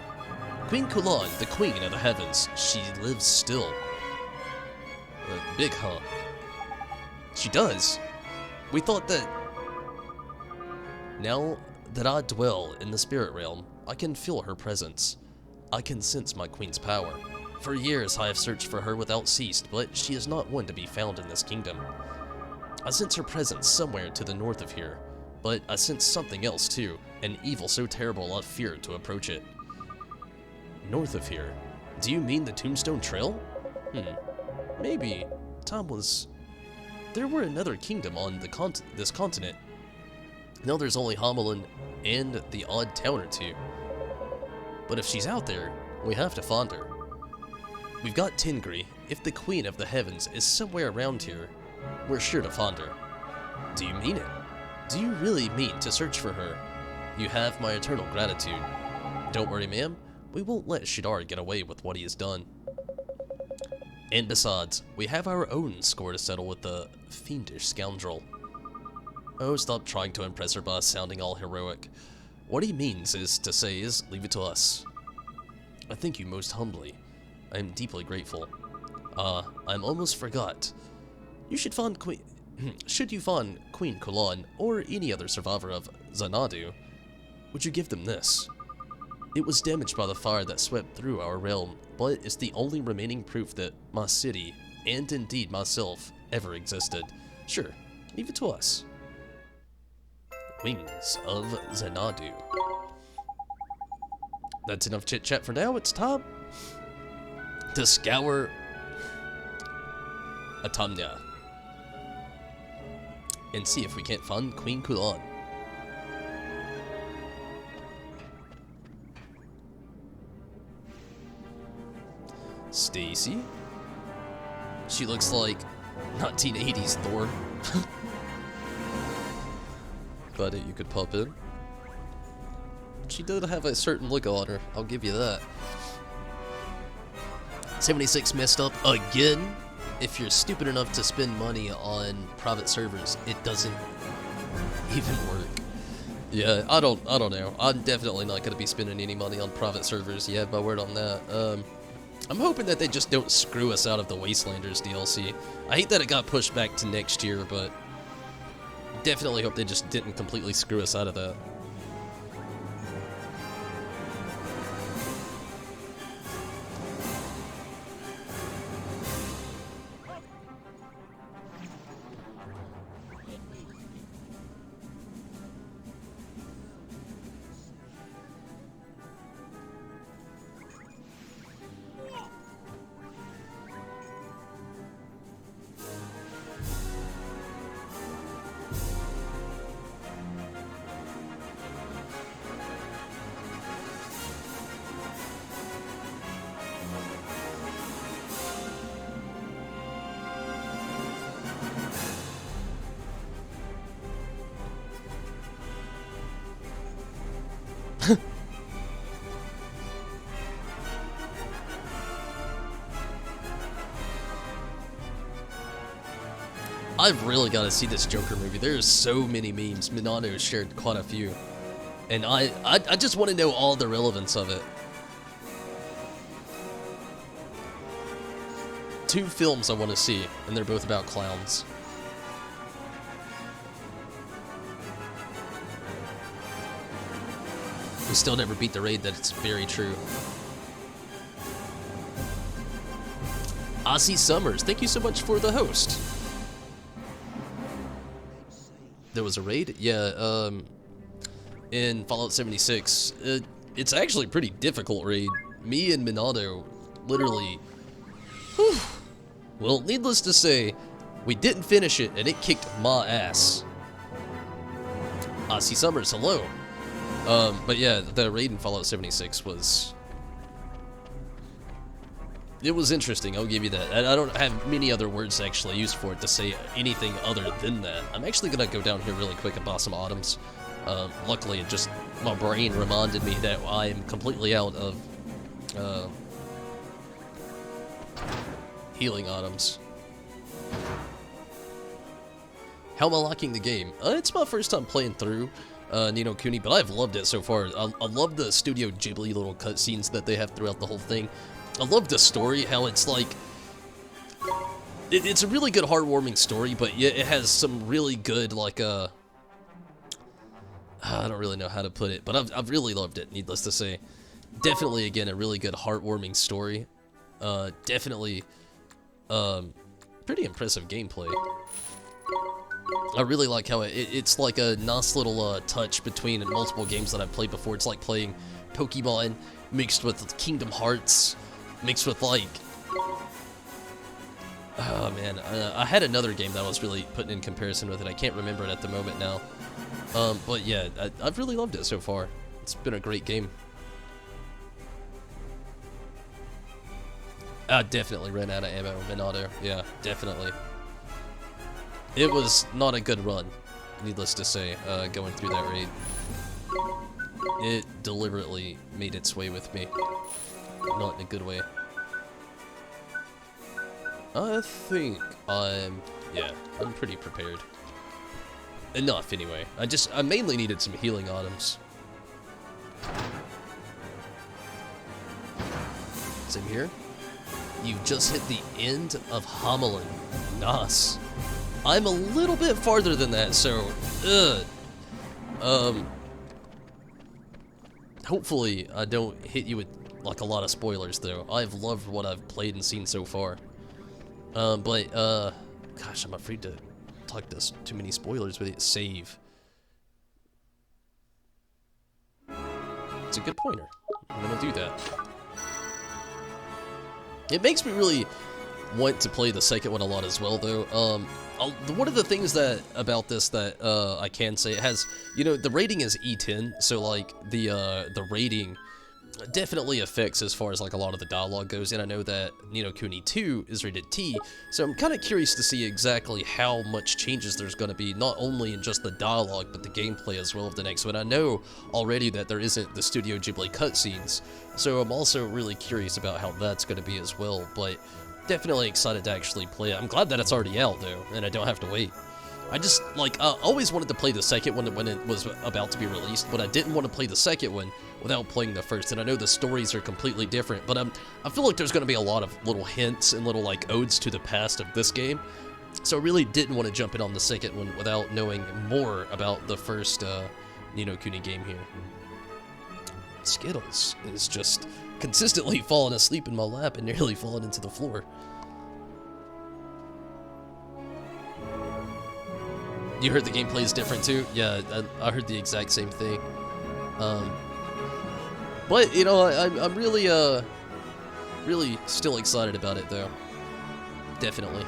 Queen Kulan, the queen of the heavens, she lives still. Big huh? She does? We thought that... Now that I dwell in the spirit realm, I can feel her presence. I can sense my queen's power. For years I have searched for her without cease, but she is not one to be found in this kingdom. I sense her presence somewhere to the north of here, but I sense something else too, an evil so terrible I fear to approach it. North of here? Do you mean the Tombstone Trail? Maybe. Time was... There were another kingdom on this continent. Now there's only Hamelin and the odd town or two. But if she's out there, we have to find her. We've got Tingri. If the Queen of the Heavens is somewhere around here, we're sure to find her. Do you mean it? Do you really mean to search for her? You have my eternal gratitude. Don't worry, ma'am. We won't let Shadar get away with what he has done. And besides, we have our own score to settle with the fiendish scoundrel. Oh, stop trying to impress her by sounding all heroic. What he means is to say is, leave it to us. I thank you most humbly. I am deeply grateful. I'm almost forgot. You should find should you find Queen Kulan, or any other survivor of Xanadu, would you give them this? It was damaged by the fire that swept through our realm, but it's the only remaining proof that my city, and indeed myself, ever existed. Sure, leave it to us. Wings of Xanadu. That's enough chit-chat for now. It's time to scour Atamnia and see if we can't find Queen Kulan. Stacy? She looks like 1980s Thor. Glad that you could pop in. She did have a certain look on her, I'll give you that. 76 messed up again. If you're stupid enough to spend money on private servers, it doesn't even work. Yeah, I don't know. I'm definitely not gonna be spending any money on private servers. You have my word on that. I'm hoping that they just don't screw us out of the Wastelanders DLC. I hate that it got pushed back to next year, but definitely hope they just didn't completely screw us out of that. I've really got to see this Joker movie. There's so many memes. Minato shared quite a few. And I just want to know all the relevance of it. 2 films I want to see, and they're both about clowns. We still never beat the raid, that's very true. Ozzy Summers, thank you so much for the host. There was a raid? Yeah, in Fallout 76. It's actually a pretty difficult raid. Me and Minato literally... Whew. Well, needless to say, we didn't finish it, and it kicked my ass. Ozzy Summers, hello. But yeah, the raid in Fallout 76 was it was interesting, I'll give you that. I don't have many other words to actually use for it to say anything other than that. I'm actually gonna go down here really quick and buy some items. Luckily, it just, my brain reminded me that I am completely out of healing items. How am I liking the game? It's my first time playing through Ni no Kuni, but I've loved it so far. I love the Studio Ghibli little cutscenes that they have throughout the whole thing. I love the story, how it's like... It's a really good, heartwarming story, but yet it has some really good, like, I don't really know how to put it, but I've really loved it, needless to say. Definitely, again, a really good, heartwarming story. Definitely, pretty impressive gameplay. I really like how it's like a nice little touch between multiple games that I've played before. It's like playing Pokemon mixed with Kingdom Hearts, mixed with like... Oh man, I had another game that I was really putting in comparison with it. I can't remember it at the moment now. But yeah, I've really loved it so far. It's been a great game. I definitely ran out of ammo, Minato. Yeah, definitely. It was not a good run, needless to say, going through that raid. It deliberately made its way with me. Not in a good way. I think I'm pretty prepared. Enough, anyway. I mainly needed some healing items. Same here. You've just hit the end of Hamelin. Nice. I'm a little bit farther than that, so, hopefully I don't hit you with, like, a lot of spoilers, though. I've loved what I've played and seen so far. Gosh, I'm afraid to talk this too many spoilers with it. Save. It's a good pointer. I'm gonna do that. It makes me really want to play the second one a lot as well, though. One of the things that about this that I can say, it has, you know, the rating is E10, so like the rating definitely affects as far as like a lot of the dialogue goes, and I know that Ni no Kuni 2 is rated T, so I'm kind of curious to see exactly how much changes there's going to be, not only in just the dialogue, but the gameplay as well of the next one. I know already that there isn't the Studio Ghibli cutscenes, so I'm also really curious about how that's going to be as well, but definitely excited to actually play it. I'm glad that it's already out, though, and I don't have to wait. I just, like, always wanted to play the second one when it was about to be released, but I didn't want to play the second one without playing the first, and I know the stories are completely different, but I feel like there's going to be a lot of little hints and little, like, odes to the past of this game, so I really didn't want to jump in on the second one without knowing more about the first Ni no Kuni game here. Skittles is just consistently falling asleep in my lap and nearly falling into the floor. You heard the gameplay is different too? Yeah, I heard the exact same thing. But, you know, I'm really, really still excited about it, though. Definitely.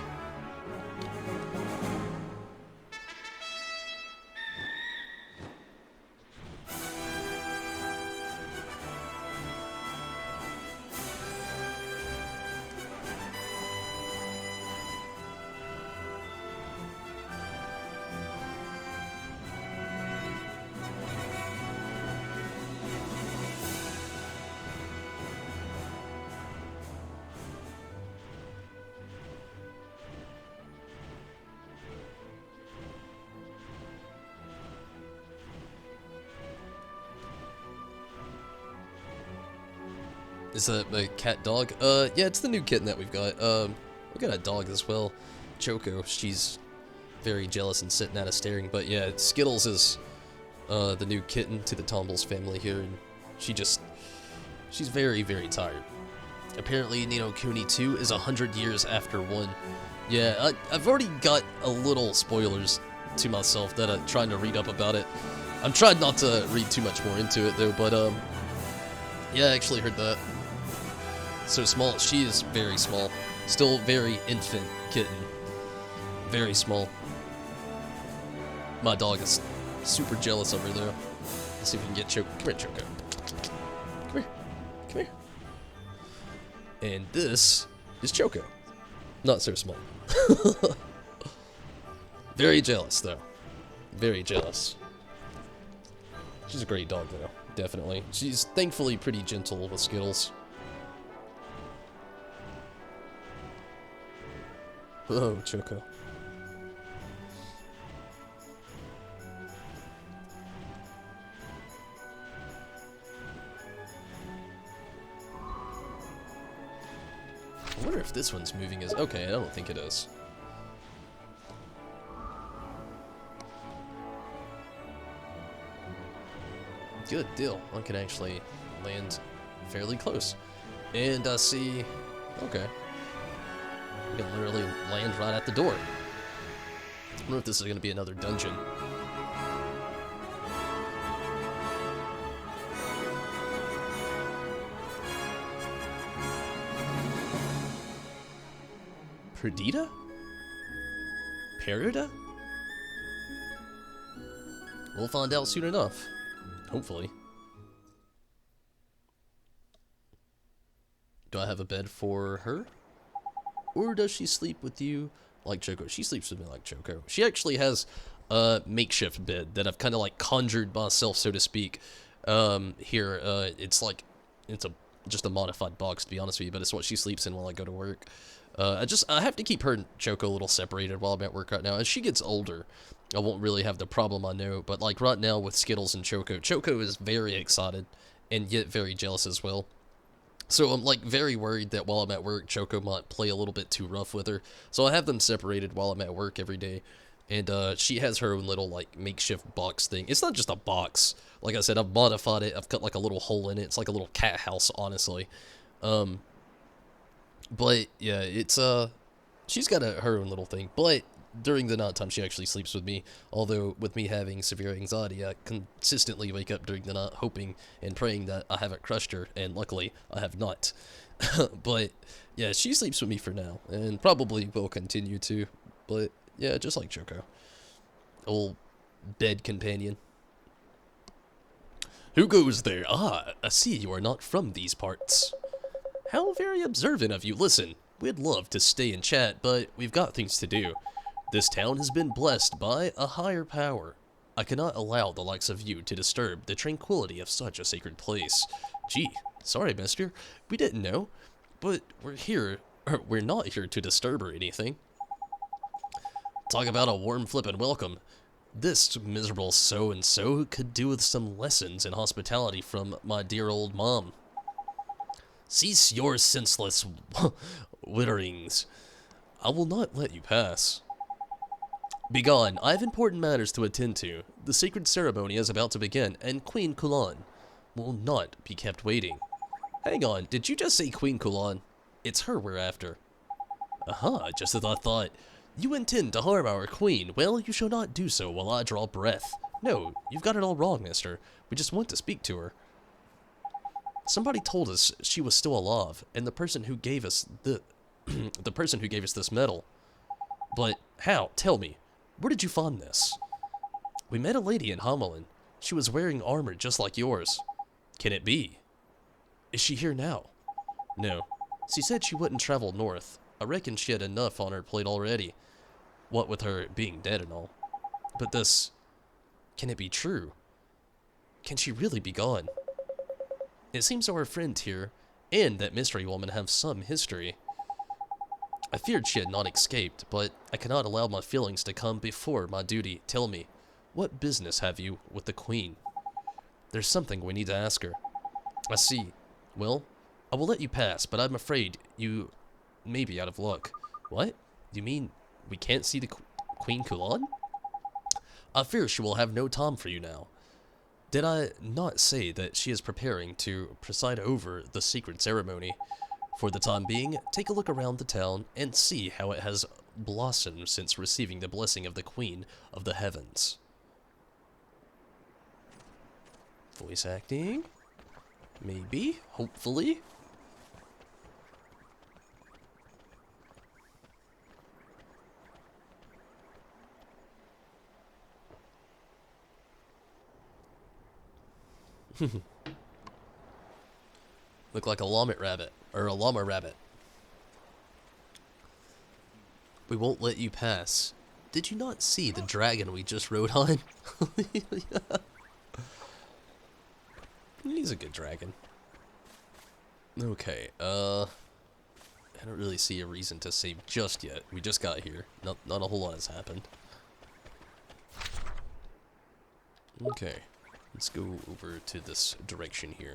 Is that a cat dog? Yeah, it's the new kitten that we've got. We got a dog as well. Choco, she's very jealous and sitting at us staring. But yeah, Skittles is the new kitten to the Tombles family here, and she's very, very tired. Apparently, Ni no Kuni 2 is 100 years after 1. Yeah, I've already got a little spoilers to myself that I'm trying to read up about it. I'm trying not to read too much more into it, though, but, yeah, I actually heard that. So small. She is very small. Still very infant kitten. Very small. My dog is super jealous of her, though. Let's see if we can get Choco. Come here, Choco. Come here. Come here. And this is Choco. Not so small. Very jealous, though. Very jealous. She's a great dog, though. Definitely. She's thankfully pretty gentle with Skittles. Oh, Choco. I wonder if this one's moving as... Okay, I don't think it is. Good deal. I can actually land fairly close. And see... Okay. I can literally land right at the door. I wonder if this is going to be another dungeon. Perdita? Perida? We'll find out soon enough. Hopefully. Do I have a bed for her? Or does she sleep with you like Choco? She sleeps with me like Choco. She actually has a makeshift bed that I've kind of like conjured myself, so to speak. Here, it's like, just a modified box, to be honest with you, but it's what she sleeps in while I go to work. I have to keep her and Choco a little separated while I'm at work right now. As she gets older, I won't really have the problem, I know, but like right now with Skittles and Choco, Choco is very excited and yet very jealous as well. So I'm like very worried that while I'm at work, Choco might play a little bit too rough with her. So I have them separated while I'm at work every day. And she has her own little like makeshift box thing. It's not just a box. Like I said, I've modified it. I've cut like a little hole in it. It's like a little cat house, honestly. But yeah, it's she's got her own little thing. But during the nighttime, she actually sleeps with me. Although with me having severe anxiety, I consistently wake up during the night, hoping and praying that I haven't crushed her. And luckily, I have not. But yeah, she sleeps with me for now, and probably will continue to. But yeah, just like Choco, old bed companion. Who goes there? Ah, I see you are not from these parts. How very observant of you. Listen, we'd love to stay and chat, but we've got things to do. This town has been blessed by a higher power. I cannot allow the likes of you to disturb the tranquility of such a sacred place. Gee, sorry, mister. We didn't know. But we're not here to disturb or anything. Talk about a warm flippin' welcome. This miserable so-and-so could do with some lessons in hospitality from my dear old mom. Cease your senseless witterings. I will not let you pass. Begone, I have important matters to attend to. The sacred ceremony is about to begin, and Queen Kulan will not be kept waiting. Hang on, did you just say Queen Kulan? It's her we're after. Aha, just as I thought. You intend to harm our queen. Well, you shall not do so while I draw breath. No, you've got it all wrong, mister. We just want to speak to her. Somebody told us she was still alive, and the person who gave us the person who gave us this medal. But how? Tell me. Where did you find this? We met a lady in Hamelin. She was wearing armor just like yours. Can it be? Is she here now? No. She said she wouldn't travel north. I reckon she had enough on her plate already. What with her being dead and all. But this... Can it be true? Can she really be gone? It seems our friend here and that mystery woman have some history. I feared she had not escaped, but I cannot allow my feelings to come before my duty. Tell me, what business have you with the Queen? There's something we need to ask her. I see. Well, I will let you pass, but I'm afraid you may be out of luck. What? You mean we can't see the Queen Kulan? I fear she will have no time for you now. Did I not say that she is preparing to preside over the secret ceremony? For the time being, take a look around the town and see how it has blossomed since receiving the blessing of the Queen of the Heavens. Voice acting? Maybe? Hopefully? Look like a llama rabbit, or a llama rabbit. We won't let you pass. Did you not see the dragon we just rode on? He's a good dragon. Okay, I don't really see a reason to save just yet. We just got here. Not a whole lot has happened. Okay, let's go over to this direction here.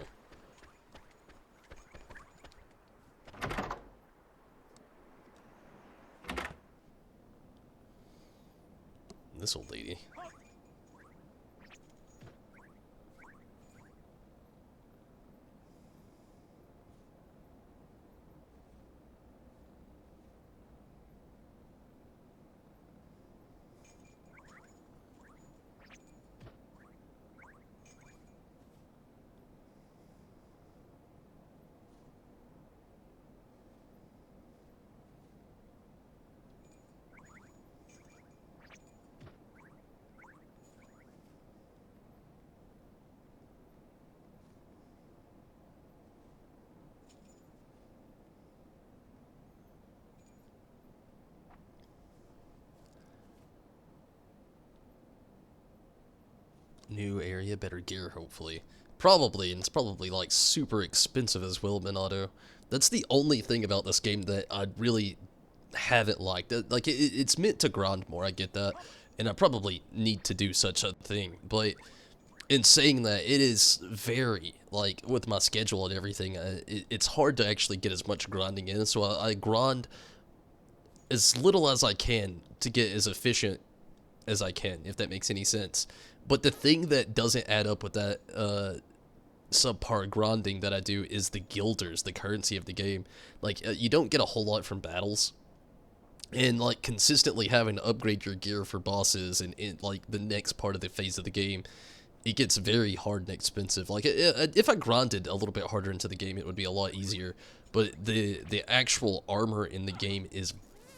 This old lady. New area, better gear, hopefully. Probably, and it's probably like super expensive as well, Minato. That's the only thing about this game that I really haven't liked. Like, it's meant to grind more, I get that, and I probably need to do such a thing, but in saying that, it is very, like, with my schedule and everything, it's hard to actually get as much grinding in, so I grind as little as I can to get as efficient as I can, if that makes any sense. But the thing that doesn't add up with that subpar grinding that I do is the guilders, the currency of the game. Like, you don't get a whole lot from battles. And, like, consistently having to upgrade your gear for bosses and like, the next part of the phase of the game, it gets very hard and expensive. Like, if I grinded a little bit harder into the game, it would be a lot easier. But the actual armor in the game is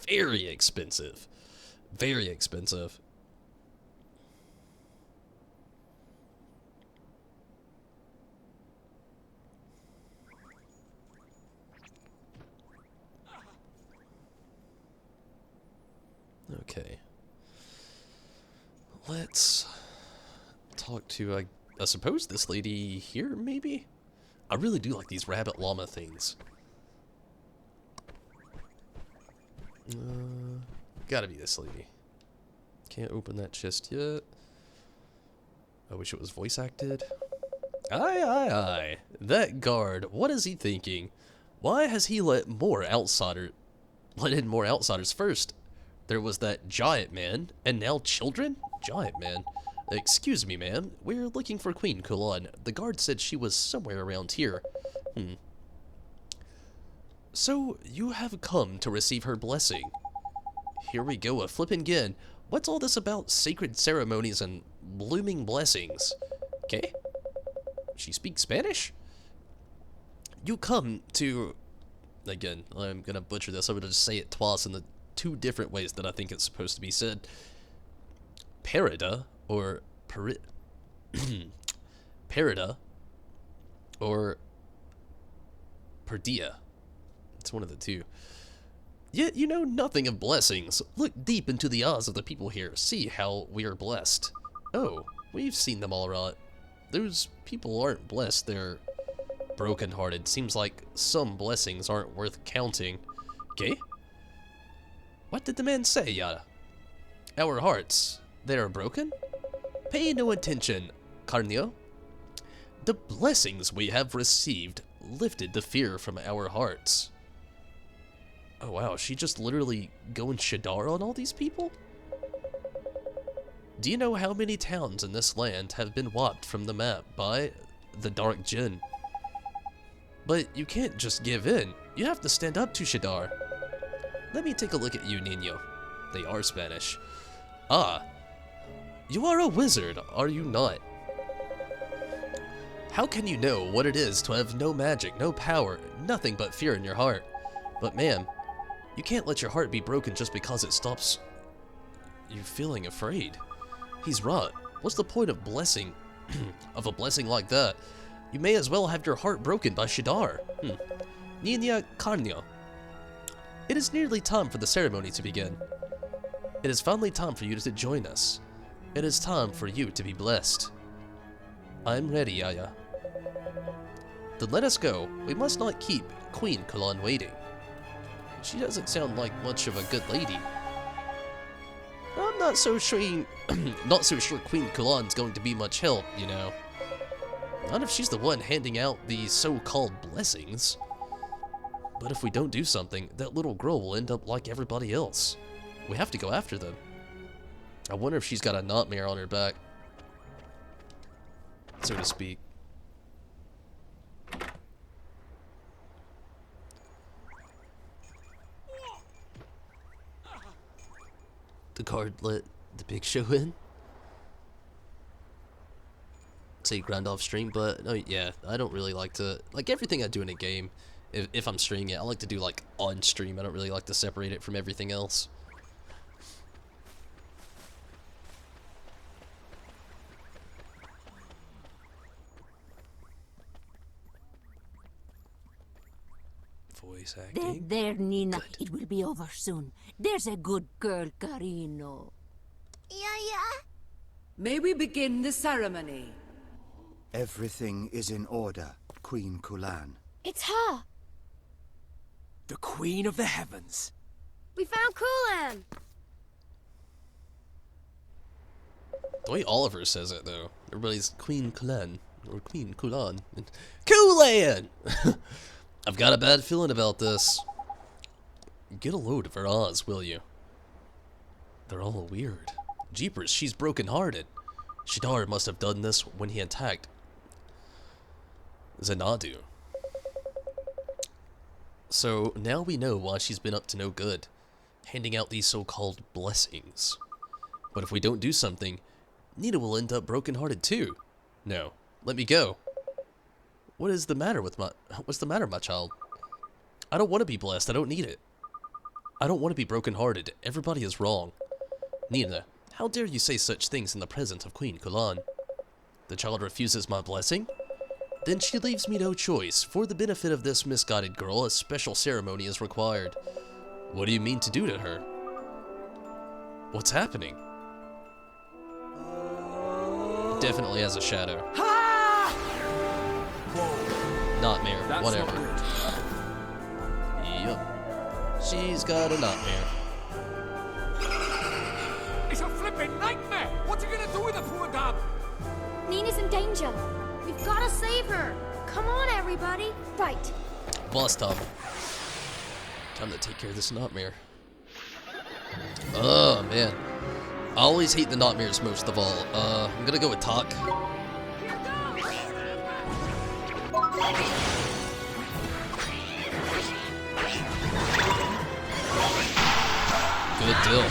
very expensive. Very expensive. Okay. Let's talk to, I suppose, this lady here, maybe? I really do like these rabbit llama things. Gotta be this lady. Can't open that chest yet. I wish it was voice acted. Aye. That guard, what is he thinking? Why has he let in more outsiders first? There was that giant man, and now children? Giant man. Excuse me, ma'am. We're looking for Queen Kulon. The guard said she was somewhere around here. So, you have come to receive her blessing. Here we go, a flippin' again. What's all this about sacred ceremonies and blooming blessings? Okay? She speaks Spanish? You come to... Again, I'm gonna butcher this. I'm gonna just say it twice in the two different ways that I think it's supposed to be said. Perida, or Perida, or Perdia. It's one of the two. Yet you know nothing of blessings. Look deep into the eyes of the people here. See how we are blessed. Oh, we've seen them all right. Those people aren't blessed. They're broken-hearted. Seems like some blessings aren't worth counting. Okay? What did the man say, Yada? Our hearts, they are broken? Pay no attention, Carnio. The blessings we have received lifted the fear from our hearts. Oh wow, she just literally going Shadar on all these people? Do you know how many towns in this land have been wiped from the map by the Dark Djinn? But you can't just give in. You have to stand up to Shadar. Let me take a look at you, Nino. They are Spanish. Ah, you are a wizard, are you not? How can you know what it is to have no magic, no power, nothing but fear in your heart? But ma'am, you can't let your heart be broken just because it stops you feeling afraid. He's right. What's the point of blessing, of a blessing like that? You may as well have your heart broken by Shadar. Niña Carnio. It is nearly time for the ceremony to begin. It is finally time for you to join us. It is time for you to be blessed. I'm ready, Yaya. Then let us go. We must not keep Queen Kulan waiting. She doesn't sound like much of a good lady. I'm not so sure Queen Kulan's going to be much help, you know. Not if she's the one handing out these so-called blessings. But if we don't do something, that little girl will end up like everybody else. We have to go after them. I wonder if she's got a nightmare on her back, so to speak. The guard let the big show in. Say grind off stream, but no, yeah, I don't really like to, like everything I do in a game, if I'm streaming it, I like to do like on stream. I don't really like to separate it from everything else. Voice acting. There, Nina. Good. It will be over soon. There's a good girl, Carino. Yeah. May we begin the ceremony? Everything is in order, Queen Kulan. It's her. The Queen of the Heavens. We found Kulan. The way Oliver says it, though, everybody's Queen Kulan or Queen Kulan. Kulan! I've got a bad feeling about this. Get a load of her Oz, will you? They're all weird. Jeepers, she's broken-hearted. Shadar must have done this when he attacked Xanadu. So now we know why she's been up to no good, handing out these so-called blessings. But if we don't do something, Nina will end up broken-hearted too. No, let me go. What's the matter, my child? I don't want to be blessed. I don't need it. I don't want to be broken-hearted. Everybody is wrong. Nina, how dare you say such things in the presence of Queen Kulan? The child refuses my blessing? Then she leaves me no choice. For the benefit of this misguided girl, a special ceremony is required. What do you mean to do to her? What's happening? Definitely has a shadow. Nightmare, That's whatever. not good. Yup. She's got a nightmare. It's a flipping nightmare! What's he gonna do with the poor dab? Nina's in danger. We've got to save her. Come on, everybody. Right. Boss time. Time to take care of this nightmare. Oh, man. I always hate the nightmares most of all. I'm gonna go with Talk. Good deal.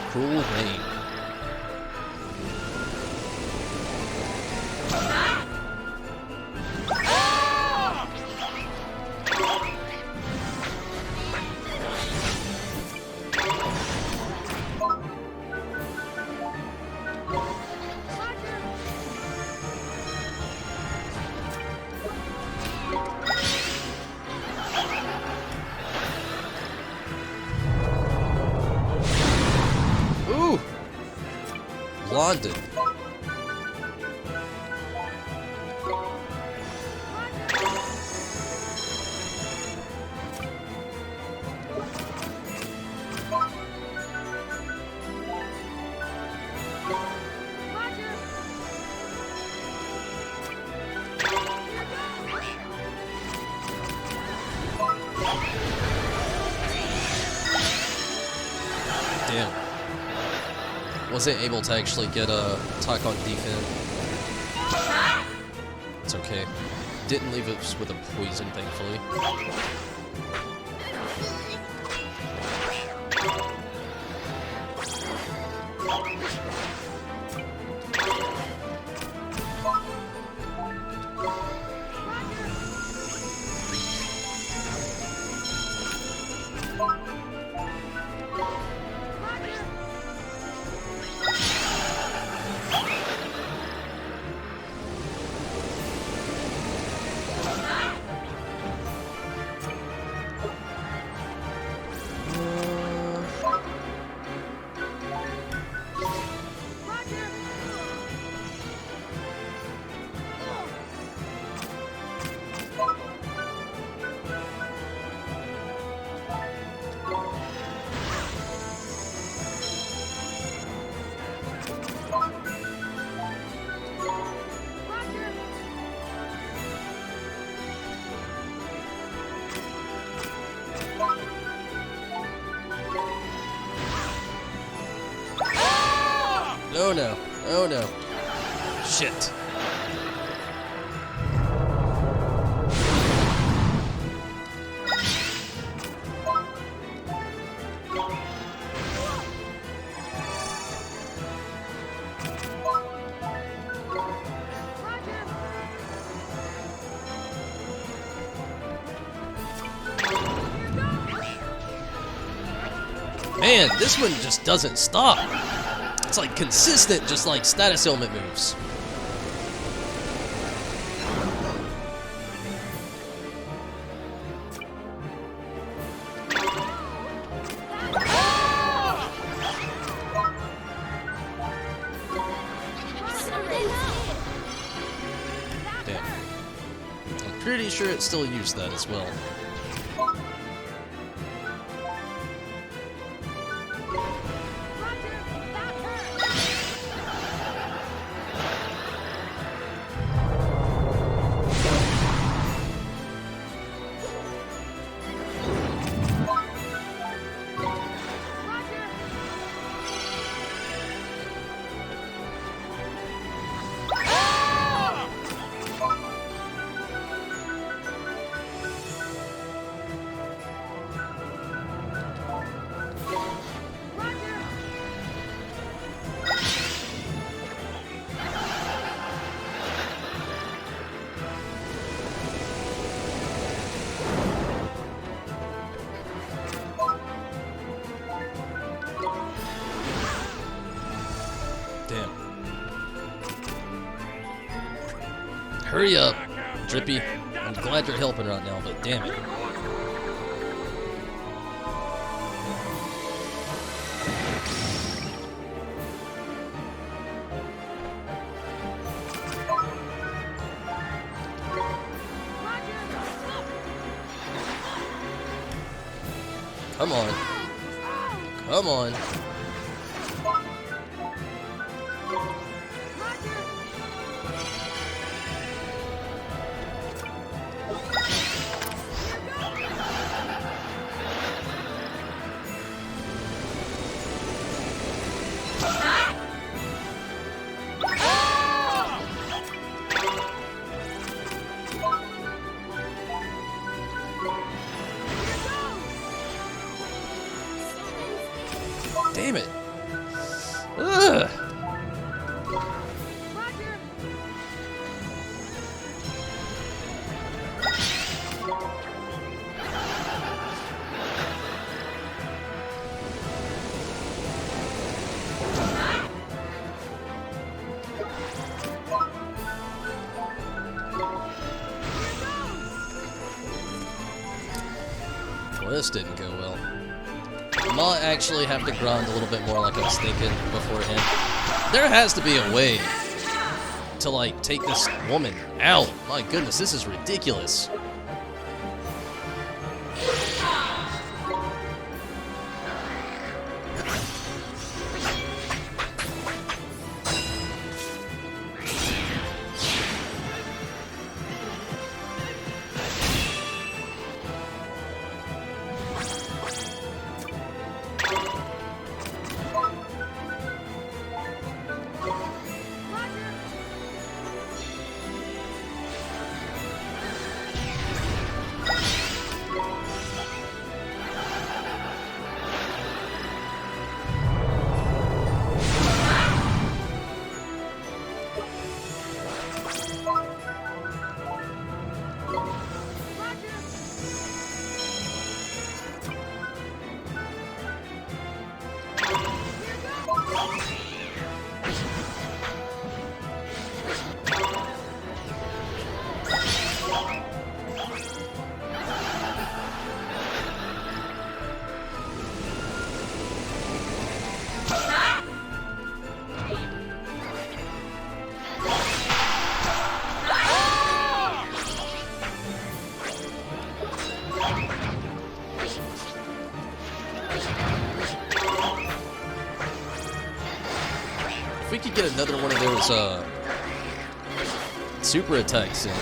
Cruel rain. Ooh! London. Damn. Wasn't able to actually get a attack on defense. It's okay. Didn't leave us with a poison, thankfully. Oh no. Oh no. Shit. Man, this one just doesn't stop. It's like consistent, just like status element moves. Damn. I'm pretty sure it still used that as well. Damn. Hurry up, Drippy. I'm glad you're helping right now, but damn it. Come on. Come on. Damn it. Ugh. Well, this didn't go well. I might actually have to grind a little bit more like I was thinking beforehand. There has to be a way to, like, take this woman out. My goodness, this is ridiculous. If we could get another one of those super attacks in.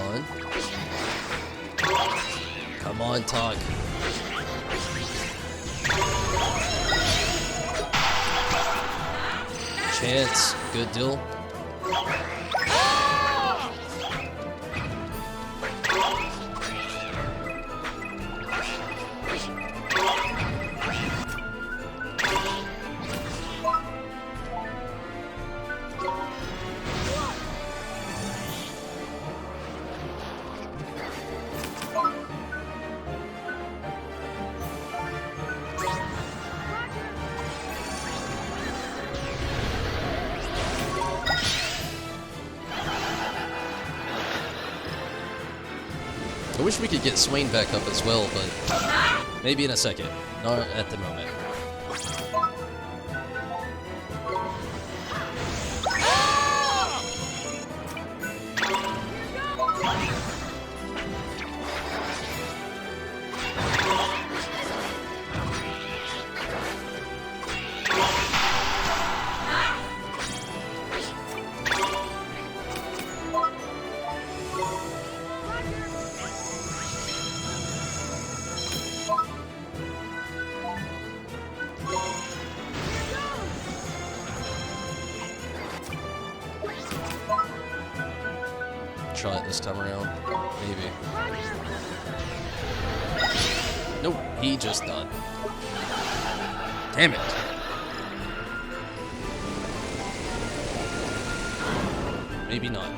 on. Come on, Tog. Chance. Good deal. I wish we could get Swain back up as well, but maybe in a second. Not at the moment. Try it this time around. Maybe. Nope, he just done. Damn it. Maybe not.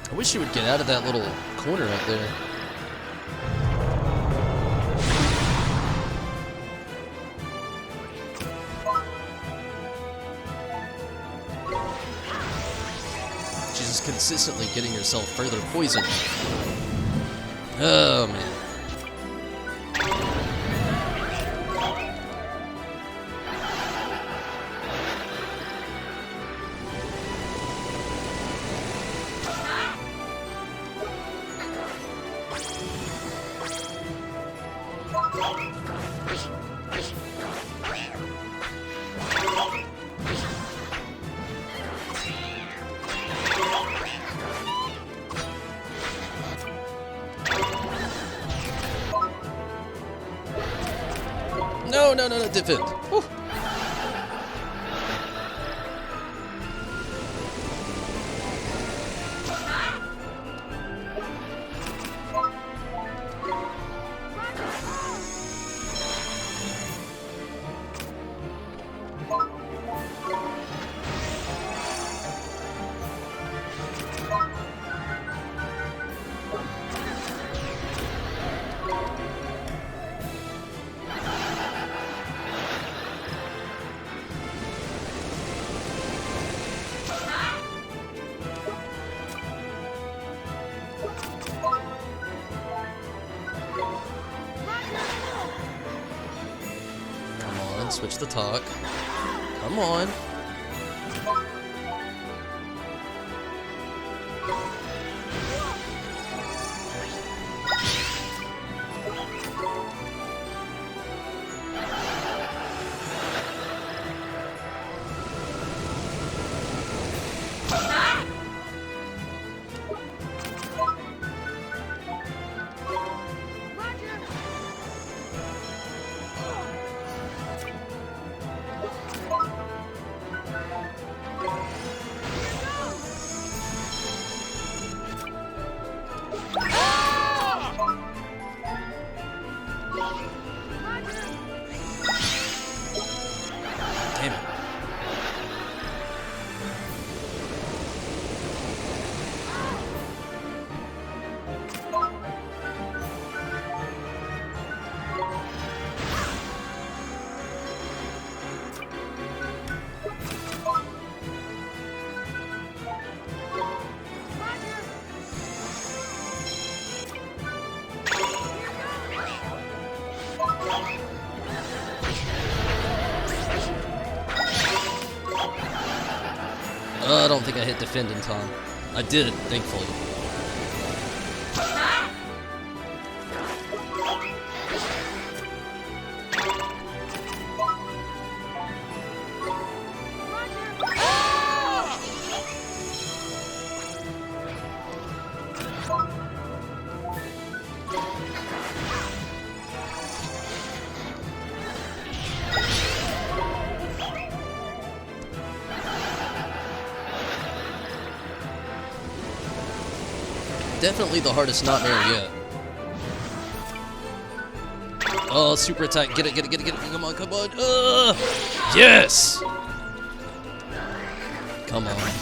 I wish you would get out of that little corner right there. She's just consistently getting herself further poisoned. Oh, man. No, defend. Whew. Switch the talk. Come on. Damn it. think I hit defend in time. I did, thankfully. Definitely the hardest nightmare yet. Oh, super attack. Get it, get it, get it, get it. Come on, come on. Yes! Come on.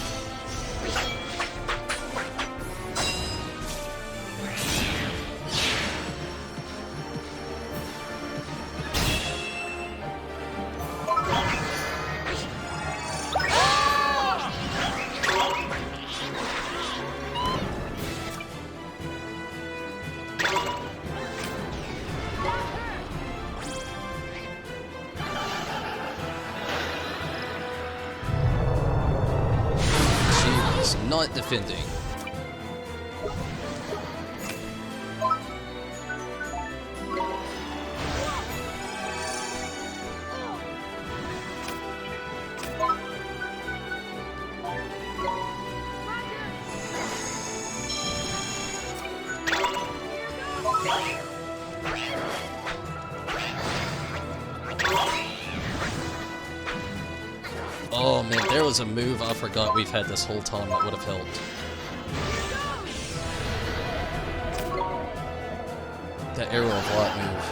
Not defending. Oh man, there was a move I forgot we've had this whole time that would have helped. That arrow of light move.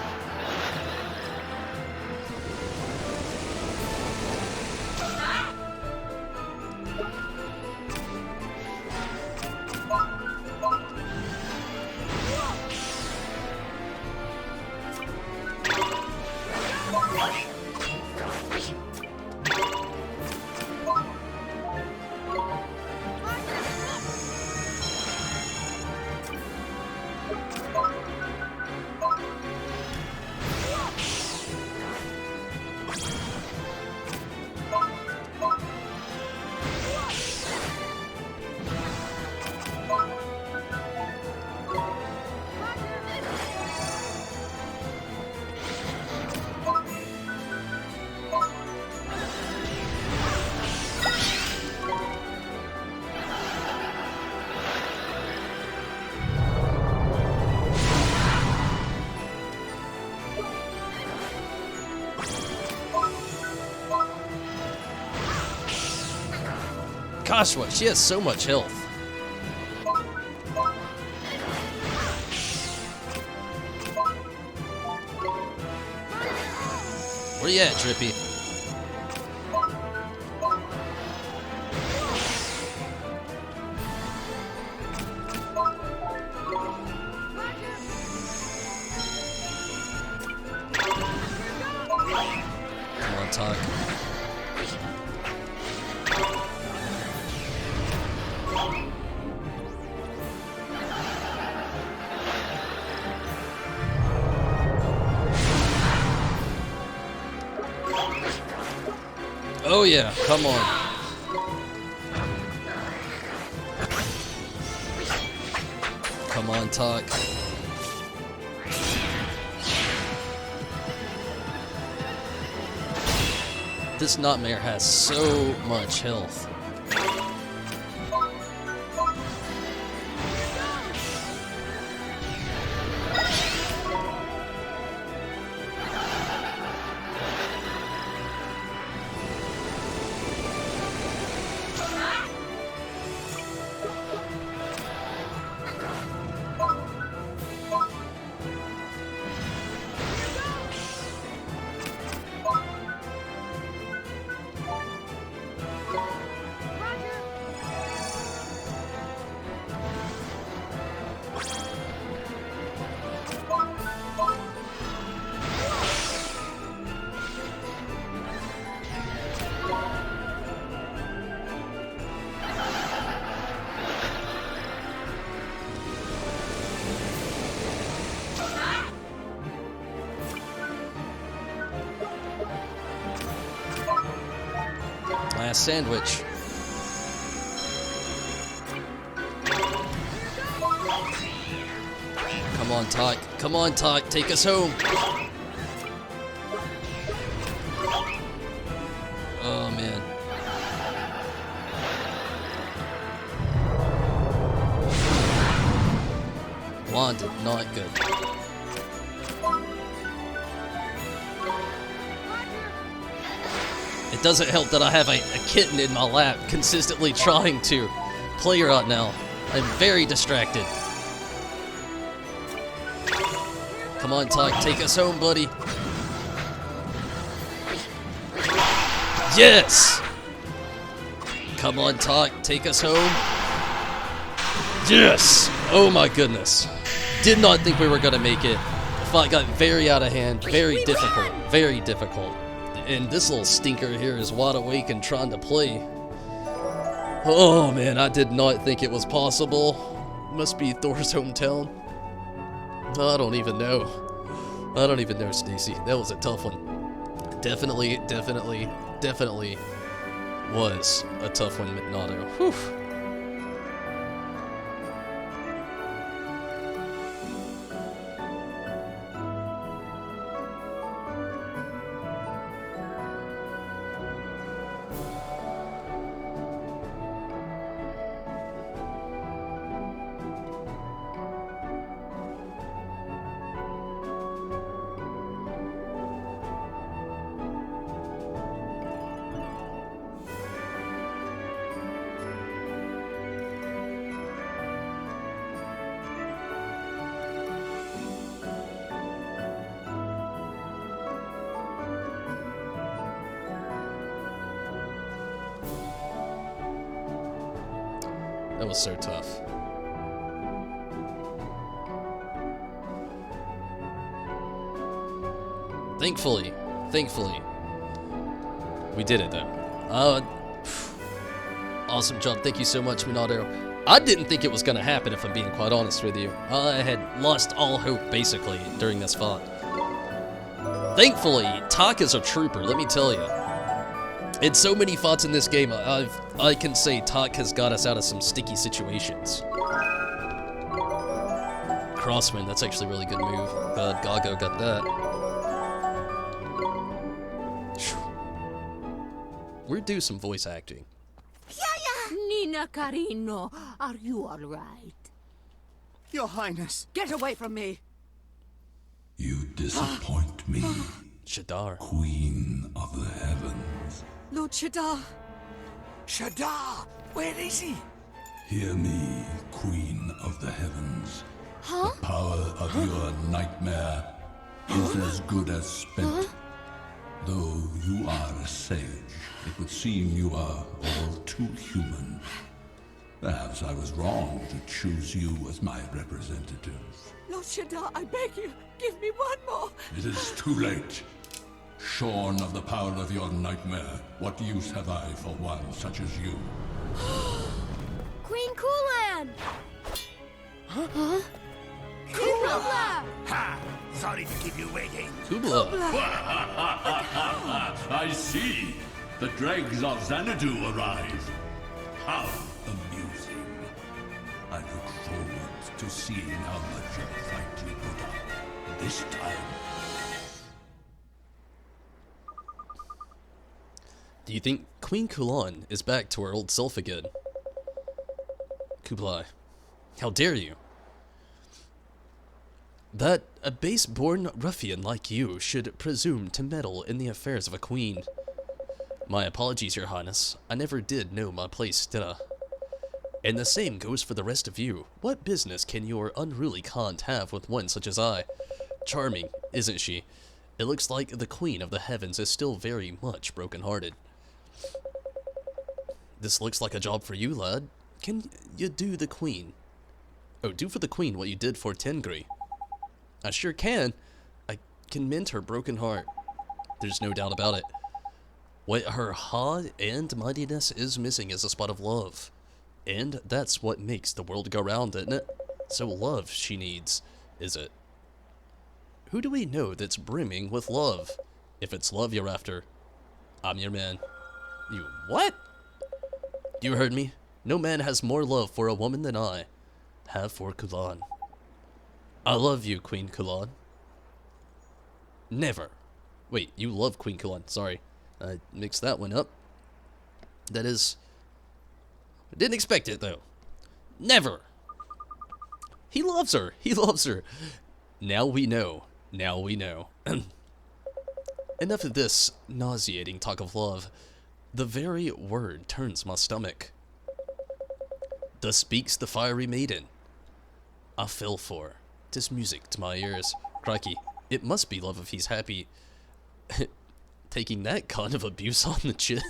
Gosh, what? She has so much health. Where you at, Drippy? Come on, talk. Oh yeah, come on. Come on, talk. This nightmare has so much health. Last sandwich. Come on, Tyke. Come on, Tyke. Take us home. Oh, man. Blinded. Not good. It doesn't help that I have a kitten in my lap consistently trying to play right now. I'm very distracted. Come on, Tyke, take us home, buddy. Yes! Come on, Tyke, take us home. Yes! Oh my goodness. Did not think we were gonna make it. The fight got very out of hand, very difficult, very difficult. And this little stinker here is wide awake and trying to play. Oh man, I did not think it was possible. Must be Thor's hometown. I don't even know. I don't even know, Stacy. That was a tough one. Definitely was a tough one, Minato. Whew. That was so tough. Thankfully, we did it though. Awesome job. Thank you so much, Minato. I didn't think it was going to happen, if I'm being quite honest with you. I had lost all hope, basically, during this fight. Thankfully, Tak is a trooper, let me tell you. In so many fights in this game, I can say Tak has got us out of some sticky situations. Crosswind, that's actually a really good move. Glad Gago got that. We're due some voice acting. Nina Carino, are you all right? Your Highness. Get away from me! You disappoint me, Shadar. Queen of the Heavens. Lord Shadar! Shadar! Where is he? Hear me, Queen of the Heavens. The power of your nightmare is as good as spent. Though you are a sage, it would seem you are all too human. Perhaps I was wrong to choose you as my representative. Lord Shadar, I beg you, give me one more! It is too late. Shorn of the power of your nightmare, what use have I for one such as you? Queen Kulan! Huh? Kubla! Ha! Sorry to keep you waiting. Kubla. I see. The dregs of Xanadu arrive. How amusing. I look forward to seeing how much of a fight you put up this time. Do you think Queen Kulan is back to her old self again? Kublai, how dare you? That a base-born ruffian like you should presume to meddle in the affairs of a queen. My apologies, Your Highness. I never did know my place, did I? And the same goes for the rest of you. What business can your unruly Khan have with one such as I? Charming, isn't she? It looks like the Queen of the Heavens is still very much broken-hearted. This looks like a job for you, lad. Can you do the Queen? Oh, do for the Queen what you did for Tengri. I sure can. I can mend her broken heart. There's no doubt about it. What her ha and mightiness is missing is a spot of love. And that's what makes the world go round, isn't it? So love she needs, is it? Who do we know that's brimming with love? If it's love you're after, I'm your man. You what? You heard me. No man has more love for a woman than I have for Kulan. I love you, Queen Kulan. Never. Wait, you love Queen Kulan. Sorry. I mixed that one up. That is... I didn't expect it, though. Never. He loves her. He loves her. Now we know. Now we know. Enough of this nauseating talk of love. The very word turns my stomach. Thus speaks the fiery maiden. I fell for. 'Tis music to my ears. Crikey, it must be love if he's happy. Taking that kind of abuse on the chin.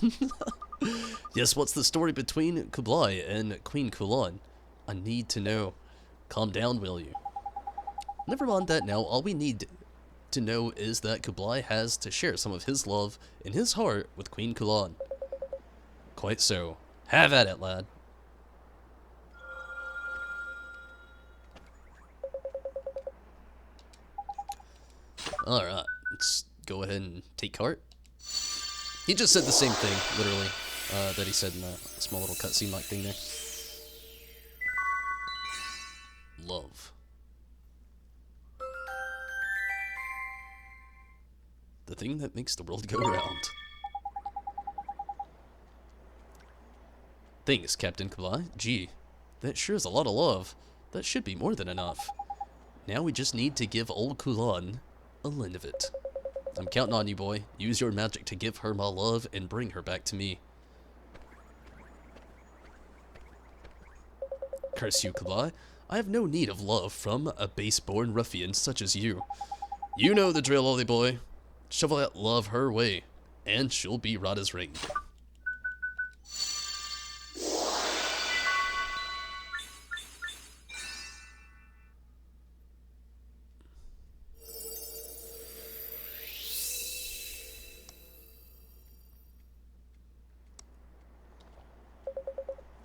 Yes, what's the story between Kublai and Queen Kulan? I need to know. Calm down, will you? Never mind that now. All we need to know is that Kublai has to share some of his love in his heart with Queen Kulan. Quite so. Have at it, lad. Alright, let's go ahead and take heart. He just said the same thing, literally, that he said in the small little cutscene-like thing there. Love. The thing that makes the world go round. Thanks, Captain Kublai. Gee, that sure is a lot of love. That should be more than enough. Now we just need to give old Kulan a lend of it. I'm counting on you, boy. Use your magic to give her my love and bring her back to me. Curse you, Kublai. I have no need of love from a base-born ruffian such as you. You know the drill, oldie boy. Shovel that love her way, and she'll be right as rain.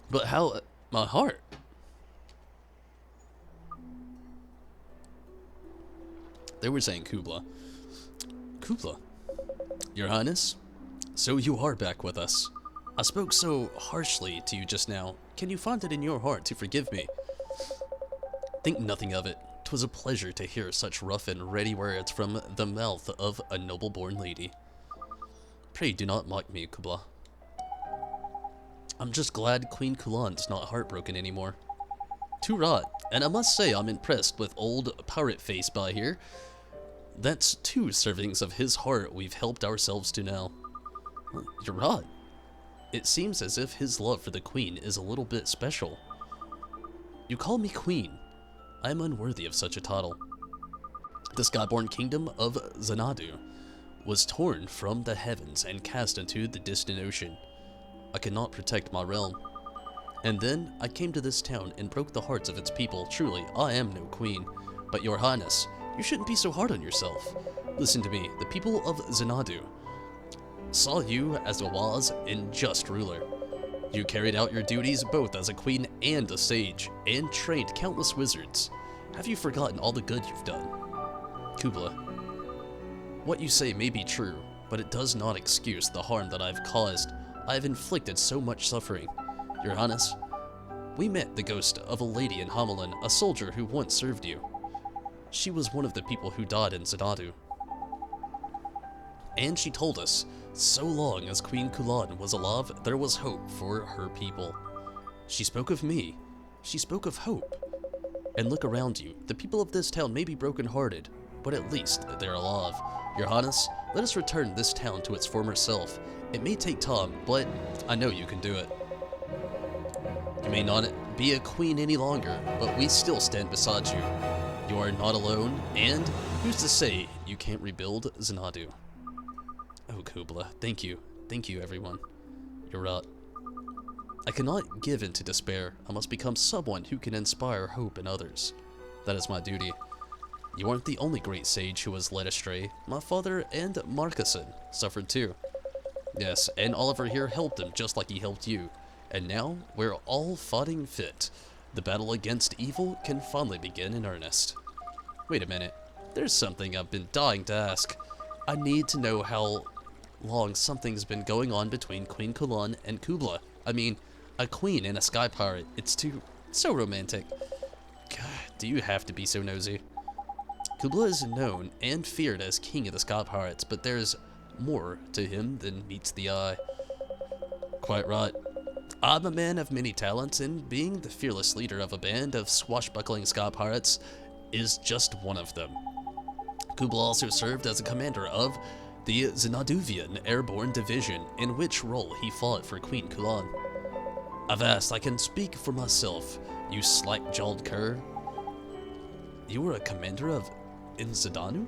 But how... my heart? They were saying Kubla. Kubla? Your Highness? So you are back with us. I spoke so harshly to you just now. Can you find it in your heart to forgive me? Think nothing of it. 'Twas a pleasure to hear such rough and ready words from the mouth of a noble-born lady. Pray do not mock me, Kubla. I'm just glad Queen Kulan's not heartbroken anymore. Too right, and I must say I'm impressed with old pirate face by here. That's 2 servings of his heart we've helped ourselves to now. You're right. It seems as if his love for the Queen is a little bit special. You call me Queen. I am unworthy of such a title. The skyborn kingdom of Xanadu was torn from the heavens and cast into the distant ocean. I could not protect my realm. And then I came to this town and broke the hearts of its people. Truly, I am no queen. But your highness, you shouldn't be so hard on yourself. Listen to me, the people of Xanadu saw you as a wise and just ruler. You carried out your duties both as a queen and a sage, and trained countless wizards. Have you forgotten all the good you've done? Kubla, what you say may be true, but it does not excuse the harm that I've caused. I have inflicted so much suffering. Your Highness, we met the ghost of a lady in Hamelin, a soldier who once served you. She was one of the people who died in Xanadu. And she told us, so long as Queen Kulan was alive, there was hope for her people. She spoke of me. She spoke of hope. And look around you. The people of this town may be broken-hearted, but at least they're alive. Your Highness, let us return this town to its former self. It may take time, but I know you can do it. You may not be a queen any longer, but we still stand beside you. You are not alone, and who's to say you can't rebuild Xanadu? Oh, Kubla, thank you. Thank you, everyone. You're right. I cannot give in to despair. I must become someone who can inspire hope in others. That is my duty. You aren't the only great sage who was led astray. My father and Marcuson suffered too. Yes, and Oliver here helped him just like he helped you. And now, we're all fighting fit. The battle against evil can finally begin in earnest. Wait a minute. There's something I've been dying to ask. I need to know how long something's been going on between Queen Kulan and Kubla. I mean, a queen and a sky pirate. It's so romantic. God, do you have to be so nosy? Kubla is known and feared as king of the Sky Pirates, but there's more to him than meets the eye. Quite right. I'm a man of many talents, and being the fearless leader of a band of swashbuckling Sky Pirates is just one of them. Kubla also served as a commander of the Xanaduvian Airborne Division, in which role he fought for Queen Kulan. Avast, I can speak for myself, you slack-jawed cur. You were a commander of Inzadanu?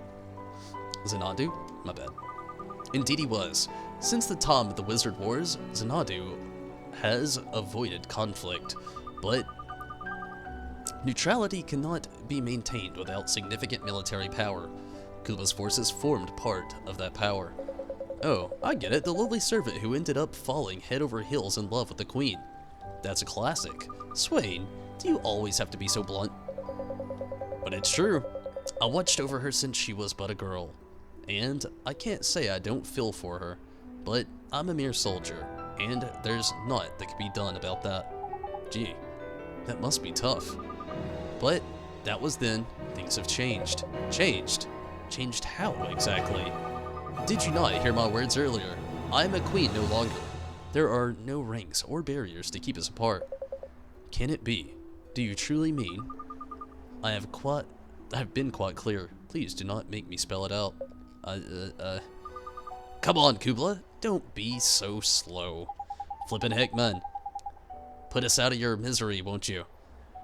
Xanadu? My bad. Indeed he was. Since the time of the Wizard Wars, Xanadu has avoided conflict, but neutrality cannot be maintained without significant military power. Kubla's forces formed part of that power. Oh, I get it, the lowly servant who ended up falling head over heels in love with the queen. That's a classic. Swain, do you always have to be so blunt? But it's true. I watched over her since she was but a girl. And I can't say I don't feel for her, but I'm a mere soldier, and there's naught that can be done about that. Gee, that must be tough. But that was then. Things have changed. Changed? Changed how exactly? Did you not hear my words earlier? I am a queen no longer. There are no ranks or barriers to keep us apart. Can it be? Do you truly mean? I've been quite clear. Please do not make me spell it out. Come on, Kubla. Don't be so slow. Flippin' heck, man. Put us out of your misery, won't you?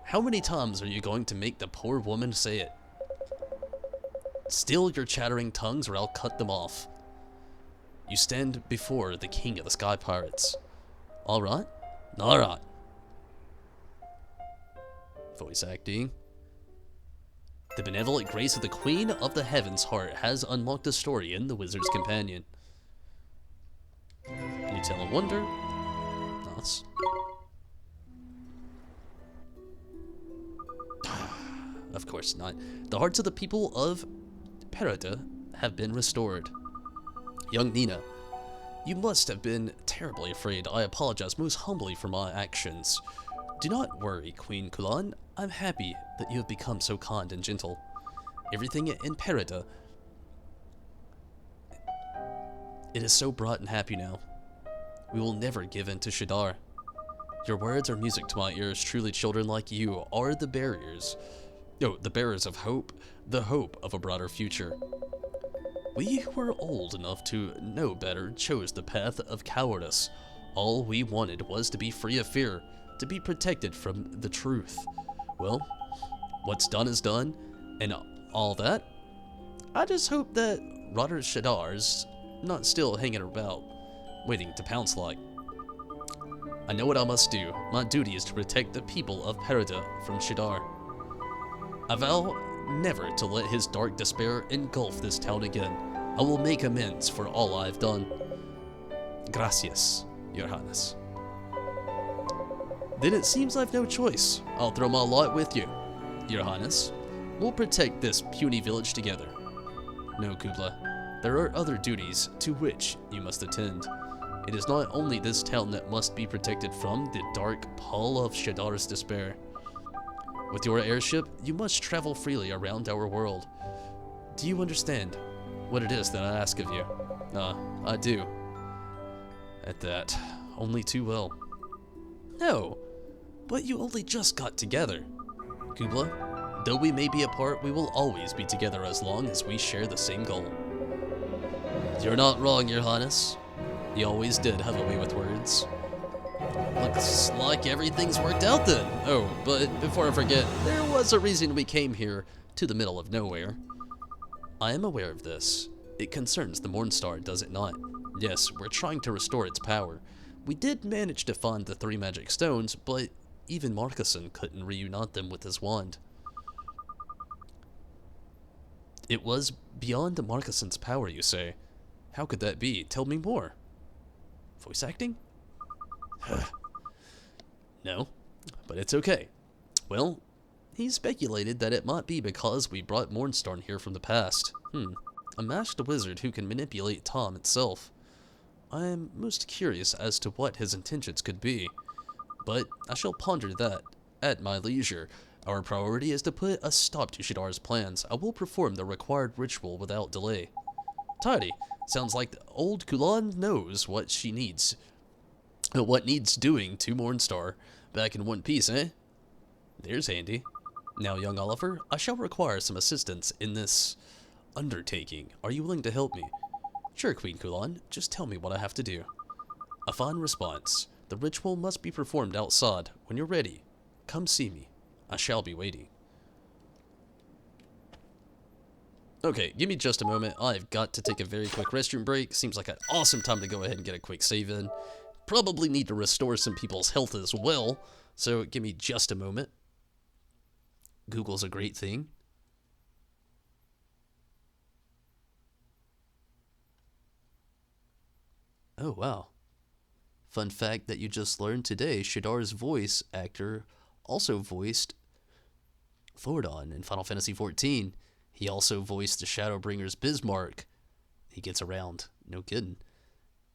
How many times are you going to make the poor woman say it? Still your chattering tongues, or I'll cut them off. You stand before the king of the Sky Pirates. Alright? Alright. Voice acting. The benevolent grace of the Queen of the Heaven's Heart has unlocked a story in The Wizard's Companion. You tell a wonder. Nice. Of course not. The hearts of the people of Perida have been restored. Young Nina, you must have been terribly afraid. I apologize most humbly for my actions. Do not worry, Queen Kulan. I'm happy that you have become so kind and gentle. Everything in Perida, it is so bright and happy now. We will never give in to Shadar. Your words are music to my ears. Truly, children like you are the barriers. No, the bearers of hope, the hope of a brighter future. We who were old enough to know better chose the path of cowardice. All we wanted was to be free of fear, to be protected from the truth. Well, what's done is done, and all that. I just hope that Rodder Shadar's not still hanging about, waiting to pounce like. I know what I must do. My duty is to protect the people of Perida from Shadar. I vow never to let his dark despair engulf this town again. I will make amends for all I've done. Gracias, Your Highness. Then it seems I've no choice. I'll throw my lot with you, Your Highness. We'll protect this puny village together. No, Kubla. There are other duties to which you must attend. It is not only this town that must be protected from the dark pall of Shadar's despair. With your airship, you must travel freely around our world. Do you understand what it is that I ask of you? I do. At that, only too well. No, but you only just got together. Kubla, though we may be apart, we will always be together as long as we share the same goal. You're not wrong, Your Highness. You always did have a way with words. Looks like everything's worked out then. Oh, but before I forget, there was a reason we came here to the middle of nowhere. I am aware of this. It concerns the Mornstar, does it not? Yes, we're trying to restore its power. We did manage to find the 3 magic stones, but even Marcusson couldn't reunite them with his wand. It was beyond Marcusson's power, you say? How could that be? Tell me more. Voice acting? No, but it's okay. Well, he speculated that it might be because we brought Mornstarn here from the past. A masked wizard who can manipulate Tom itself. I am most curious as to what his intentions could be, but I shall ponder that at my leisure. Our priority is to put a stop to Shidar's plans. I will perform the required ritual without delay. Tidy. Sounds like old Kulan knows what she needs. What needs doing to Mornstar. Back in one piece, eh? There's handy. Now, young Oliver, I shall require some assistance in this undertaking. Are you willing to help me? Sure, Queen Kulan. Just tell me what I have to do. A fine response. The ritual must be performed outside. When you're ready, come see me. I shall be waiting. Okay, give me just a moment. I've got to take a very quick restroom break. Seems like an awesome time to go ahead and get a quick save in. Probably need to restore some people's health as well. So give me just a moment. Google's a great thing. Oh, wow. Fun fact that you just learned today, Shidar's voice actor also voiced Thordon in Final Fantasy XIV. He also voiced the Shadowbringers Bismarck. He gets around, no kidding.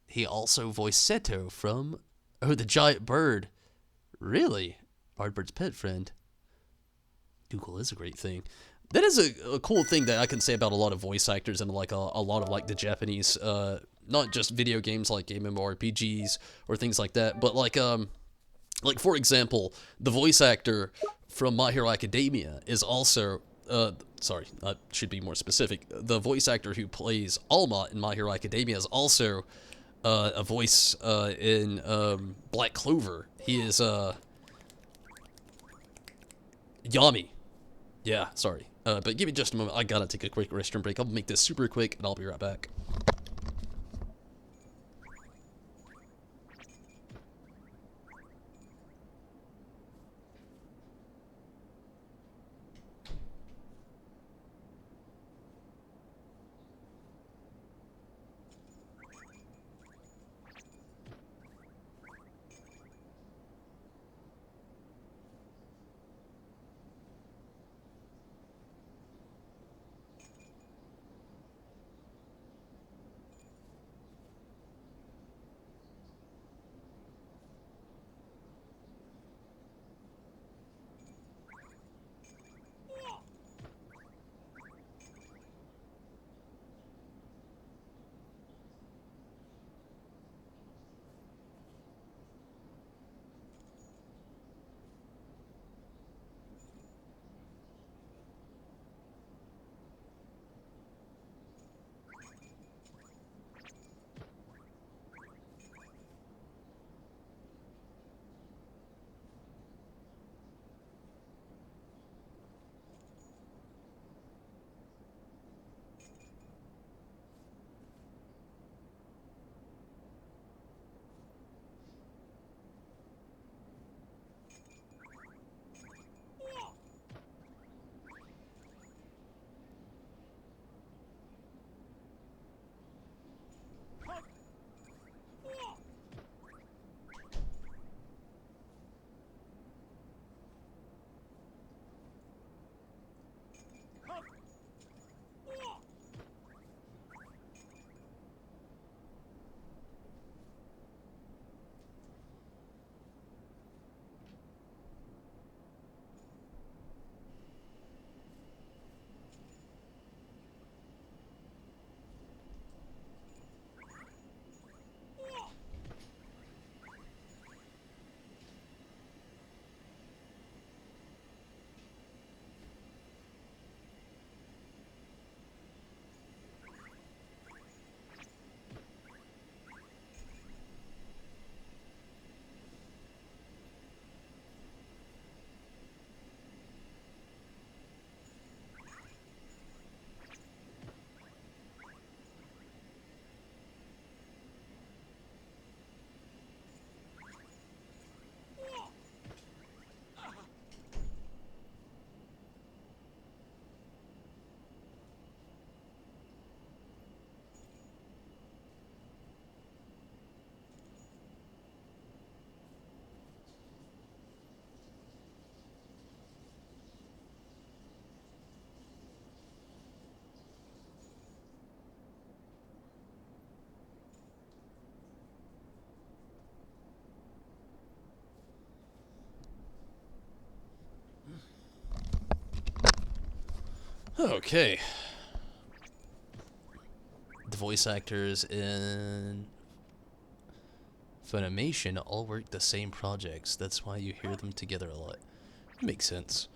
He also voiced Seto from the Giant Bird. Really? Ardbird's pet friend. Google is a great thing. That is a cool thing that I can say about a lot of voice actors and like a lot of like the Japanese, not just video games like MMORPGs or things like that, but like for example, the voice actor from My Hero Academia is also, sorry, I should be more specific. The voice actor who plays Alma in My Hero Academia is also a voice in Black Clover. He is Yami. Yeah, sorry. But give me just a moment. I gotta take a quick restroom break. I'll make this super quick, and I'll be right back. Okay. The voice actors in Funimation all work the same projects. That's why you hear them together a lot. Makes sense.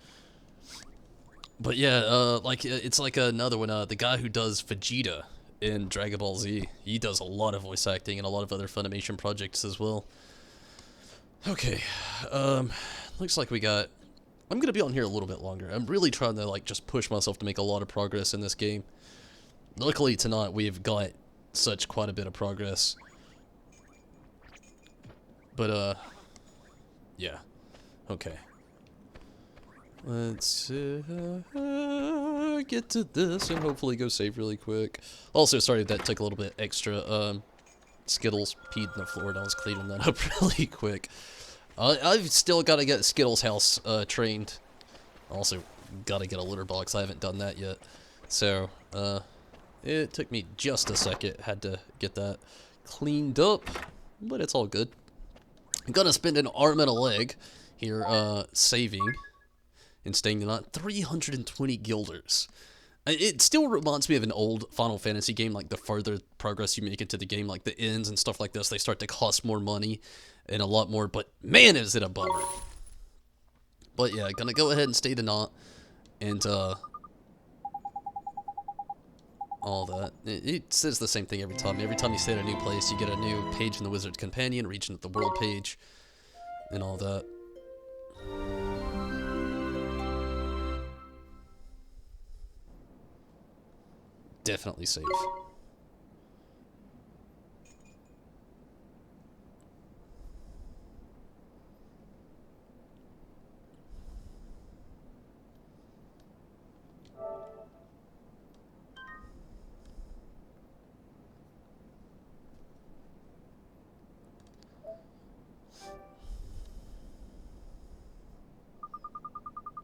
But yeah, like it's like another one. The guy who does Vegeta in Dragon Ball Z, he does a lot of voice acting and a lot of other Funimation projects as well. Okay, looks like we got. I'm gonna be on here a little bit longer. I'm really trying to like just push myself to make a lot of progress in this game. Luckily tonight we've got such quite a bit of progress. But yeah, okay. Let's get to this and hopefully go save really quick. Also, sorry that took a little bit extra. Skittles peed in the floor and I was cleaning that up really quick. I've still got to get Skittles' house trained. Also, got to get a litter box. I haven't done that yet. So, it took me just a second. Had to get that cleaned up, but it's all good. I'm gonna spend an arm and a leg here, saving and staying the night. 320 guilders. It still reminds me of an old Final Fantasy game, like the further progress you make into the game, like the ends and stuff like this, they start to cost more money and a lot more, but man, is it a bummer. But yeah, gonna go ahead and stay the knot, and all that. It says the same thing every time. Every time you stay at a new place, you get a new page in the Wizard's Companion, region of the world page, and all that. Definitely safe.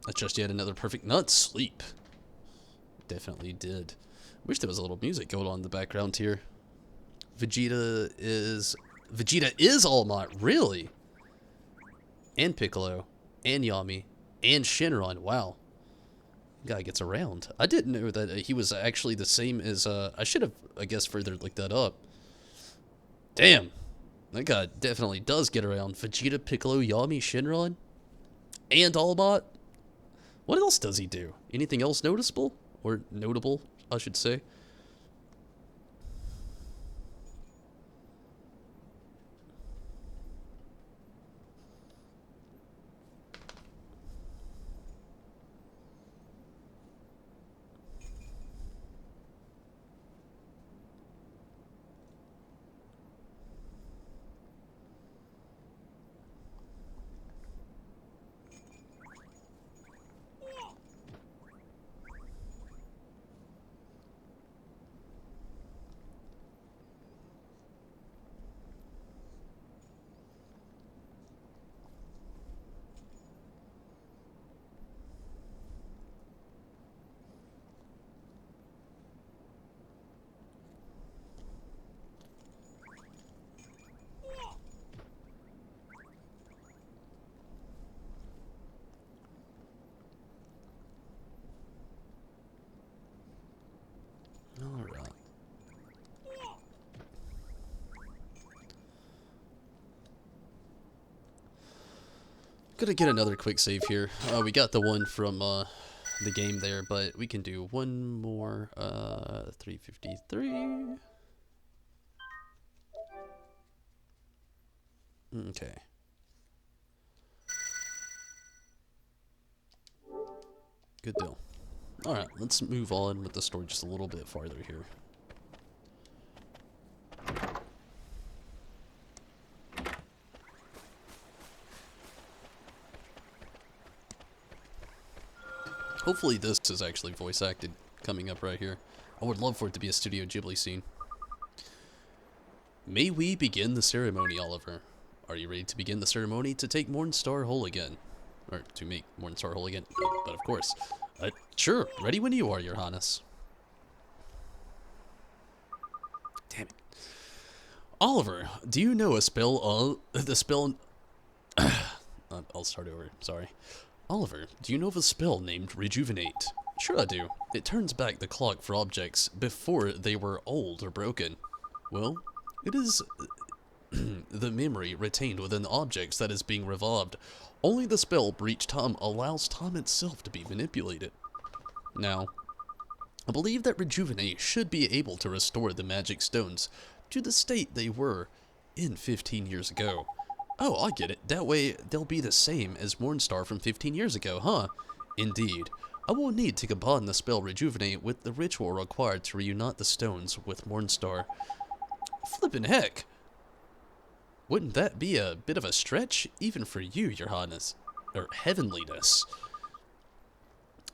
That's just yet another perfect night's sleep. Definitely did. Wish there was a little music going on in the background here. Vegeta is All Might, really? And Piccolo, and Yami, and Shenron. Wow. Guy gets around. I didn't know that he was actually the same as, I should have, I guess, further looked that up. Damn. That guy definitely does get around. Vegeta, Piccolo, Yami, Shenron, and All Might. What else does he do? Anything else noticeable? Or notable, I should say. Alright. Gonna get another quick save here. We got the one from the game there, but we can do one more. 353. Okay. Good deal. Alright, let's move on with the story just a little bit farther here. Hopefully this is actually voice acted coming up right here. I would love for it to be a Studio Ghibli scene. May we begin the ceremony, Oliver? Are you ready to begin the ceremony to take Mornstar whole again? Or to make Mornstar whole again, but of course. Sure, ready when you are, Your Highness. Damn it. Oliver, do you know a spell, the spell... I'll start over, sorry. Oliver, do you know of a spell named Rejuvenate? Sure I do. It turns back the clock for objects before they were old or broken. Well, it is the memory retained within objects that is being revived. Only the spell Breach Time allows time itself to be manipulated. Now, I believe that Rejuvenate should be able to restore the magic stones to the state they were in 15 years ago. Oh, I get it. That way, they'll be the same as Mornstar from 15 years ago, huh? Indeed. I will need to combine the spell Rejuvenate with the ritual required to reunite the stones with Mornstar. Flippin' heck! Wouldn't that be a bit of a stretch, even for you, Your Highness? Or Heavenliness?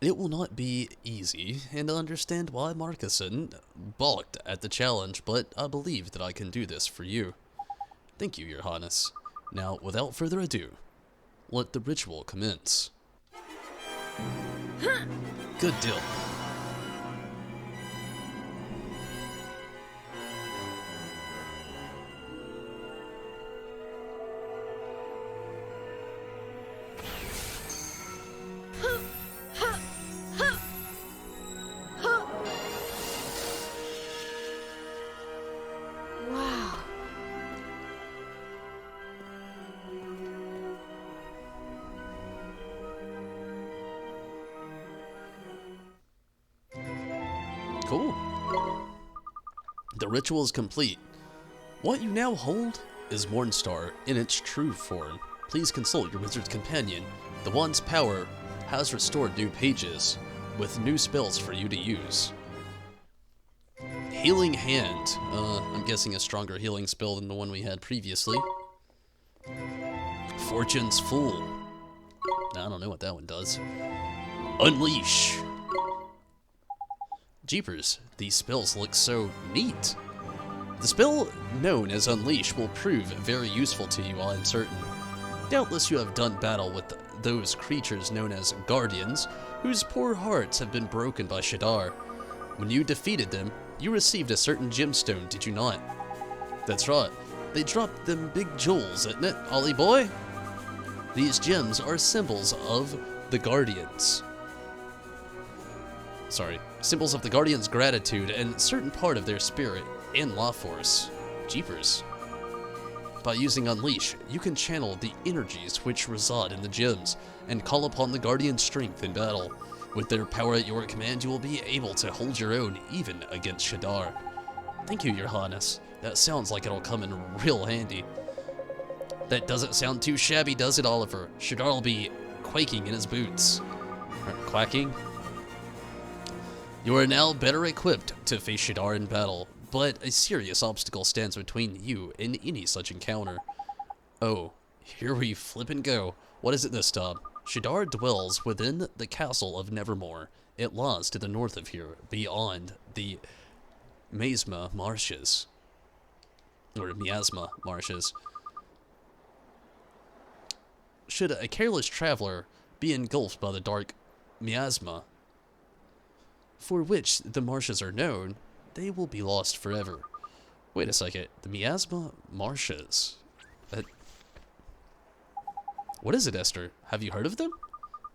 It will not be easy, and I understand why Marcuson balked at the challenge, but I believe that I can do this for you. Thank you, Your Highness. Now, without further ado, let the ritual commence. Good deal. Wow. Cool. The ritual is complete. What you now hold is Mornstar in its true form. Please consult your wizard's companion. The wand's power has restored new pages with new spells for you to use. Healing Hand. I'm guessing a stronger healing spell than the one we had previously. Fortune's Fool. I don't know what that one does. Unleash. Jeepers, these spells look so neat. The spell known as Unleash will prove very useful to you, I am certain. Doubtless you have done battle with those creatures known as Guardians, whose poor hearts have been broken by Shadar. When you defeated them, you received a certain gemstone, did you not? That's right, they dropped them big jewels, isn't it, Ollie boy? These gems are symbols of the Guardians. Symbols of the Guardians' gratitude and certain part of their spirit and law force. Jeepers. By using Unleash, you can channel the energies which reside in the gems and call upon the Guardian's strength in battle. With their power at your command, you will be able to hold your own even against Shadar. Thank you, Your Highness. That sounds like it'll come in real handy. That doesn't sound too shabby, does it, Oliver? Shadar will be quaking in his boots. Or quacking? You are now better equipped to face Shadar in battle, but a serious obstacle stands between you and any such encounter. Oh, here we flip and go. What is it this time? Shadar dwells within the castle of Nevermore. It lies to the north of here, beyond the Miasma Marshes. Or Miasma Marshes. Should a careless traveler be engulfed by the dark miasma, for which the marshes are known, they will be lost forever. Wait a second, the Miasma Marshes. What is it, Esther? Have you heard of them?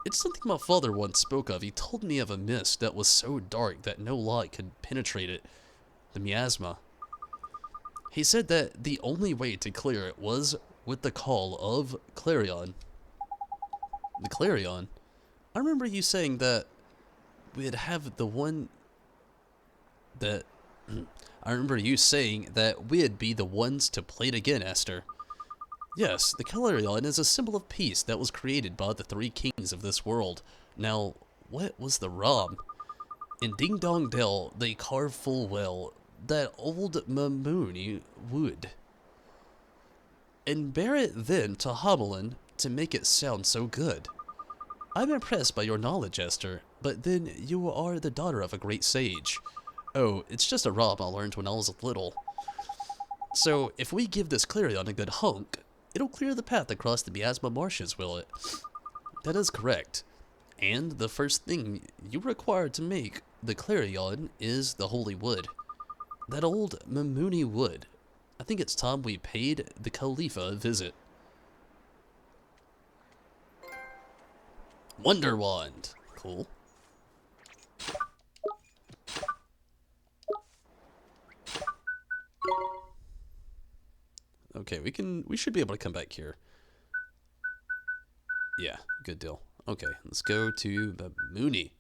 It's something my father once spoke of. He told me of a mist that was so dark that no light could penetrate it. The miasma. He said that the only way to clear it was with the call of Clarion. The Clarion? I remember you saying that we'd have the one that... I remember you saying that we'd be the ones to play it again, Esther. Yes, the Clarion is a symbol of peace that was created by the three kings of this world. Now, what was the rub? In Ding Dong Dell, they carve full well that old Mamuni wood, and bear it then to Homelin to make it sound so good. I'm impressed by your knowledge, Esther, but then you are the daughter of a great sage. Oh, it's just a rhyme I learned when I was little. So, if we give this Clarion a good hunk, it'll clear the path across the Miasma Marshes, will it? That is correct. And the first thing you require to make the Clarion is the holy wood. That old Mamuni wood. I think it's time we paid the Khalifa a visit. Wonder Wand. Cool. Okay, we should be able to come back here. Yeah, good deal. Okay, let's go to the Mooney.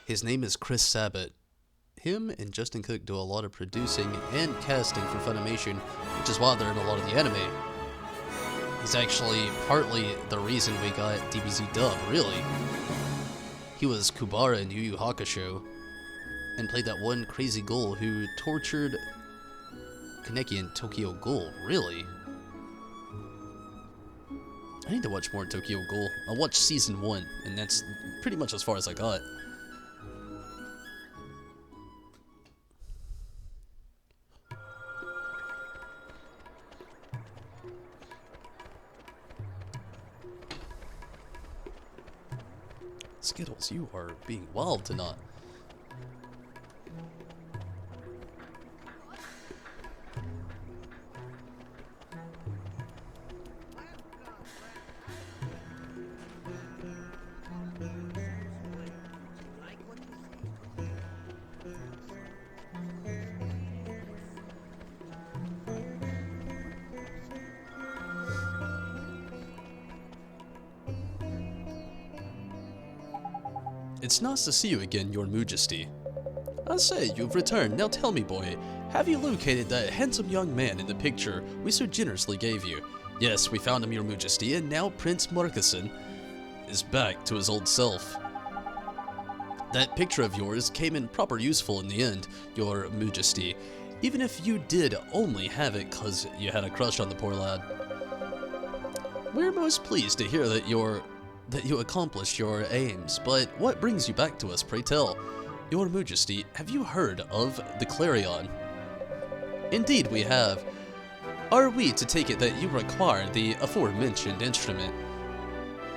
His name is Chris Sabat. Him and Justin Cook do a lot of producing and casting for Funimation, which is why they're in a lot of the anime. He's actually partly the reason we got DBZ dub, really. He was Kubara in Yu Yu Hakusho, and played that one crazy ghoul who tortured Kaneki in Tokyo Ghoul, really? I need to watch more Tokyo Ghoul. I watched season 1, and that's pretty much as far as I got. Skittles, you are being wild tonight. It's nice to see you again, Your Majesty. I say, you've returned. Now tell me, boy, have you located that handsome young man in the picture we so generously gave you? Yes, we found him, Your Majesty, and now Prince Marcuson is back to his old self. That picture of yours came in proper useful in the end, Your Majesty, even if you did only have it 'cause you had a crush on the poor lad. We're most pleased to hear that you accomplished your aims, but what brings you back to us, pray tell? Your Majesty, have you heard of the Clarion? Indeed we have. Are we to take it that you require the aforementioned instrument?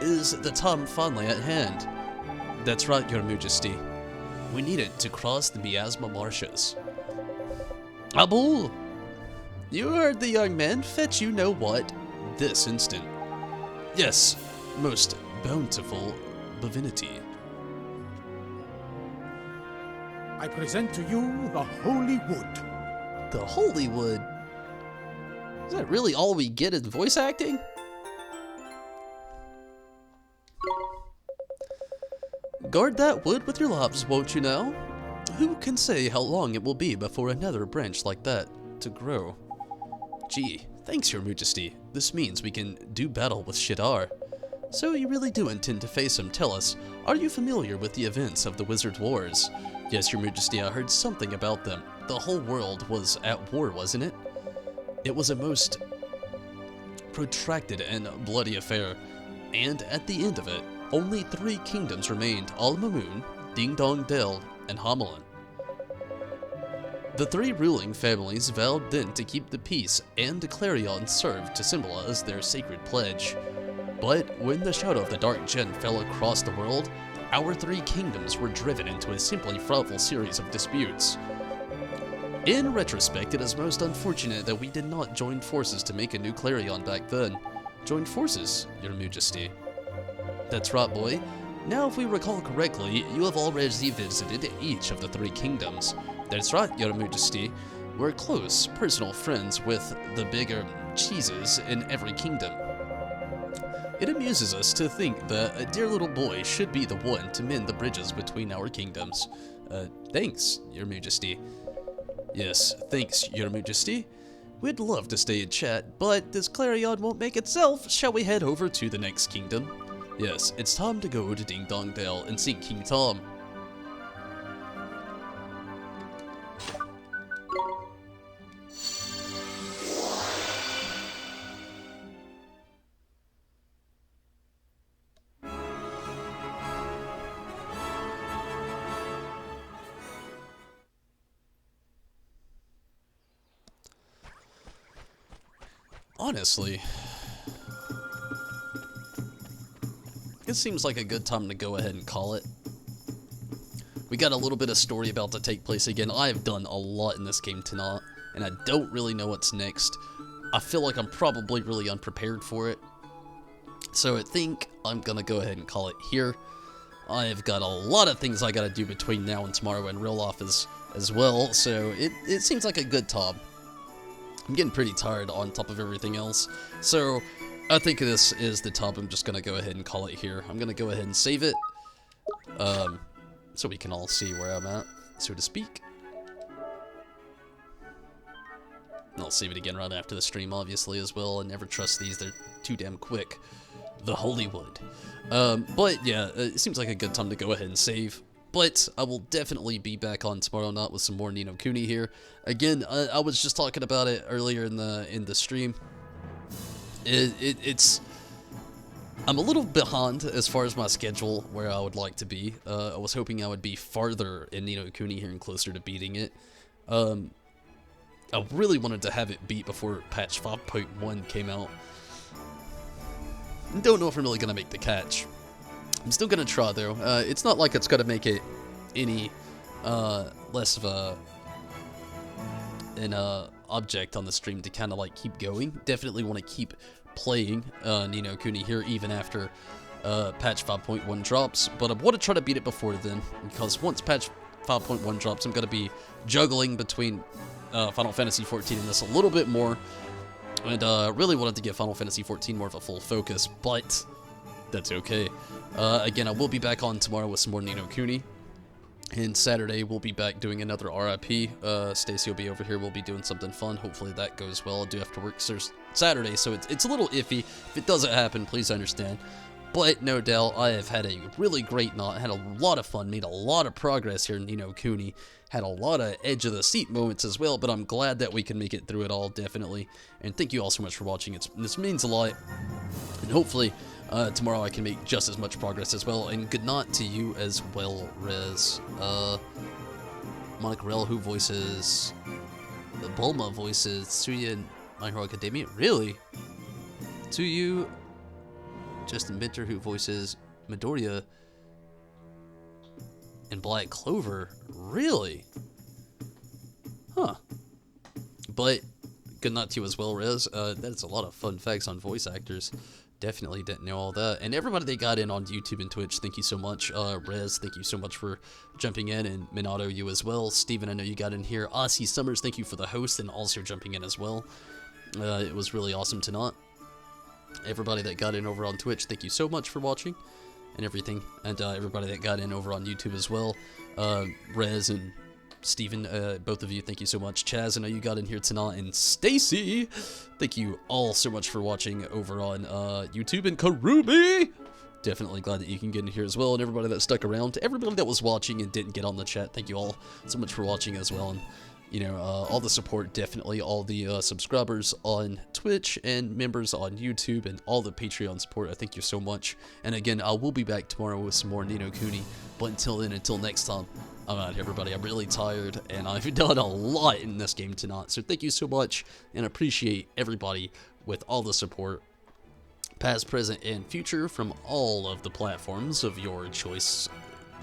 Is the time finally at hand? That's right, Your Majesty. We need it to cross the Miasma Marshes. Abul! You heard the young man, fetch you know what, this instant. Yes, most bountiful divinity. I present to you the Holy Wood. The Holy Wood? Is that really all we get in voice acting? Guard that wood with your lives, won't you now? Who can say how long it will be before another branch like that to grow? Gee, thanks, Your Majesty. This means we can do battle with Shidar. So you really do intend to face him, tell us. Are you familiar with the events of the Wizard Wars? Yes, Your Majesty, I heard something about them. The whole world was at war, wasn't it? It was a most protracted and bloody affair, and at the end of it, only 3 kingdoms remained, Al-Mamun, Ding Dong Dell, and Hamelin. The 3 ruling families vowed then to keep the peace, and the Clarion served to symbolize their sacred pledge. But when the shadow of the Dark Gen fell across the world, our 3 kingdoms were driven into a simply frightful series of disputes. In retrospect, it is most unfortunate that we did not join forces to make a new Clarion back then. Join forces, Your Majesty. That's right, boy. Now, if we recall correctly, you have already visited each of the 3 kingdoms. That's right, Your Majesty. We're close, personal friends with the bigger cheeses in every kingdom. It amuses us to think that a dear little boy should be the one to mend the bridges between our kingdoms. Thanks, Your Majesty. Yes, thanks, Your Majesty. We'd love to stay and chat, but this Clarion won't make itself. Shall we head over to the next kingdom? Yes, it's time to go to Ding Dong Dell and see King Tom. Honestly, it seems like a good time to go ahead and call it. We got a little bit of story about to take place again. I have done a lot in this game tonight, and I don't really know what's next. I feel like I'm probably really unprepared for it. So I think I'm gonna go ahead and call it here. I've got a lot of things I gotta do between now and tomorrow and real off as well, so it seems like a good time. I'm getting pretty tired on top of everything else, so I think this is the time. I'm just gonna go ahead and call it here. I'm gonna go ahead and save it, so we can all see where I'm at, so to speak. I'll save it again right after the stream, obviously, as well. I never trust these, they're too damn quick. The Holywood. But yeah, it seems like a good time to go ahead and save. But I will definitely be back on tomorrow night with some more Ni no Kuni here. Again, I was just talking about it earlier in the stream. It's I'm a little behind as far as my schedule where I would like to be. I was hoping I would be farther in Ni no Kuni here and closer to beating it. I really wanted to have it beat before patch 5.1 came out. Don't know if I'm really going to make the catch. I'm still going to try, though. It's not like it's going to make it any less of an object on the stream to kind of like keep going. Definitely want to keep playing Ni no Kuni here even after patch 5.1 drops. But I want to try to beat it before then, because once patch 5.1 drops, I'm going to be juggling between Final Fantasy 14 and this a little bit more. And really wanted to give Final Fantasy 14 more of a full focus, but that's okay. Again, I will be back on tomorrow with some more Ni no Kuni. And Saturday, we'll be back doing another RIP. Stacy will be over here. We'll be doing something fun. Hopefully that goes well. I do have to work Saturday, so it's a little iffy. If it doesn't happen, please understand. But no doubt, I have had a really great night. Had a lot of fun. Made a lot of progress here in Ni no Kuni. Had a lot of edge-of-the-seat moments as well, but I'm glad that we can make it through it all, definitely. And thank you all so much for watching. This means a lot. And hopefully, tomorrow I can make just as much progress as well. And good night to you as well, Rez. Monica Rell, who voices... Bulma voices Tsuya in My Hero Academia? Really? Tsuyu... Justin Binter, who voices Midoriya in Black Clover. Really? Huh. But good night to you as well, Rez. That's a lot of fun facts on voice actors. Definitely didn't know all that. And everybody that got in on YouTube and Twitch, thank you so much. Rez, thank you so much for jumping in. And Minato, you as well. Steven, I know you got in here. Aussie Summers, thank you for the host and also jumping in as well. It was really awesome tonight. Everybody that got in over on Twitch, thank you so much for watching and everything. And everybody that got in over on YouTube as well. Rez and Steven, both of you, thank you so much. Chaz, I know you got in here tonight. And Stacy, thank you all so much for watching over on YouTube. And Karubi, definitely glad that you can get in here as well. And everybody that stuck around, everybody that was watching and didn't get on the chat, thank you all so much for watching as well. And you know, all the support, definitely, all the subscribers on Twitch and members on YouTube and all the Patreon support, I thank you so much. And again, I will be back tomorrow with some more Ni no Kuni, but until then, until next time, I'm out, everybody. I'm really tired, and I've done a lot in this game tonight, so thank you so much, and appreciate everybody with all the support, past, present, and future, from all of the platforms of your choice,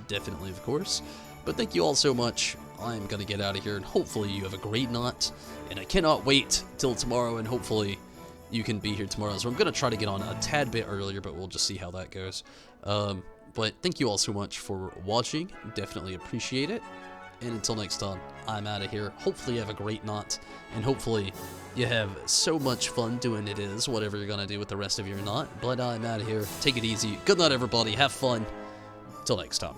definitely, of course. But thank you all so much. I'm going to get out of here, and hopefully you have a great night. And I cannot wait till tomorrow, and hopefully you can be here tomorrow. So I'm going to try to get on a tad bit earlier, but we'll just see how that goes. But thank you all so much for watching. Definitely appreciate it. And until next time, I'm out of here. Hopefully you have a great night, and hopefully you have so much fun doing whatever you're going to do with the rest of your night. But I'm out of here. Take it easy. Good night, everybody. Have fun. Till next time.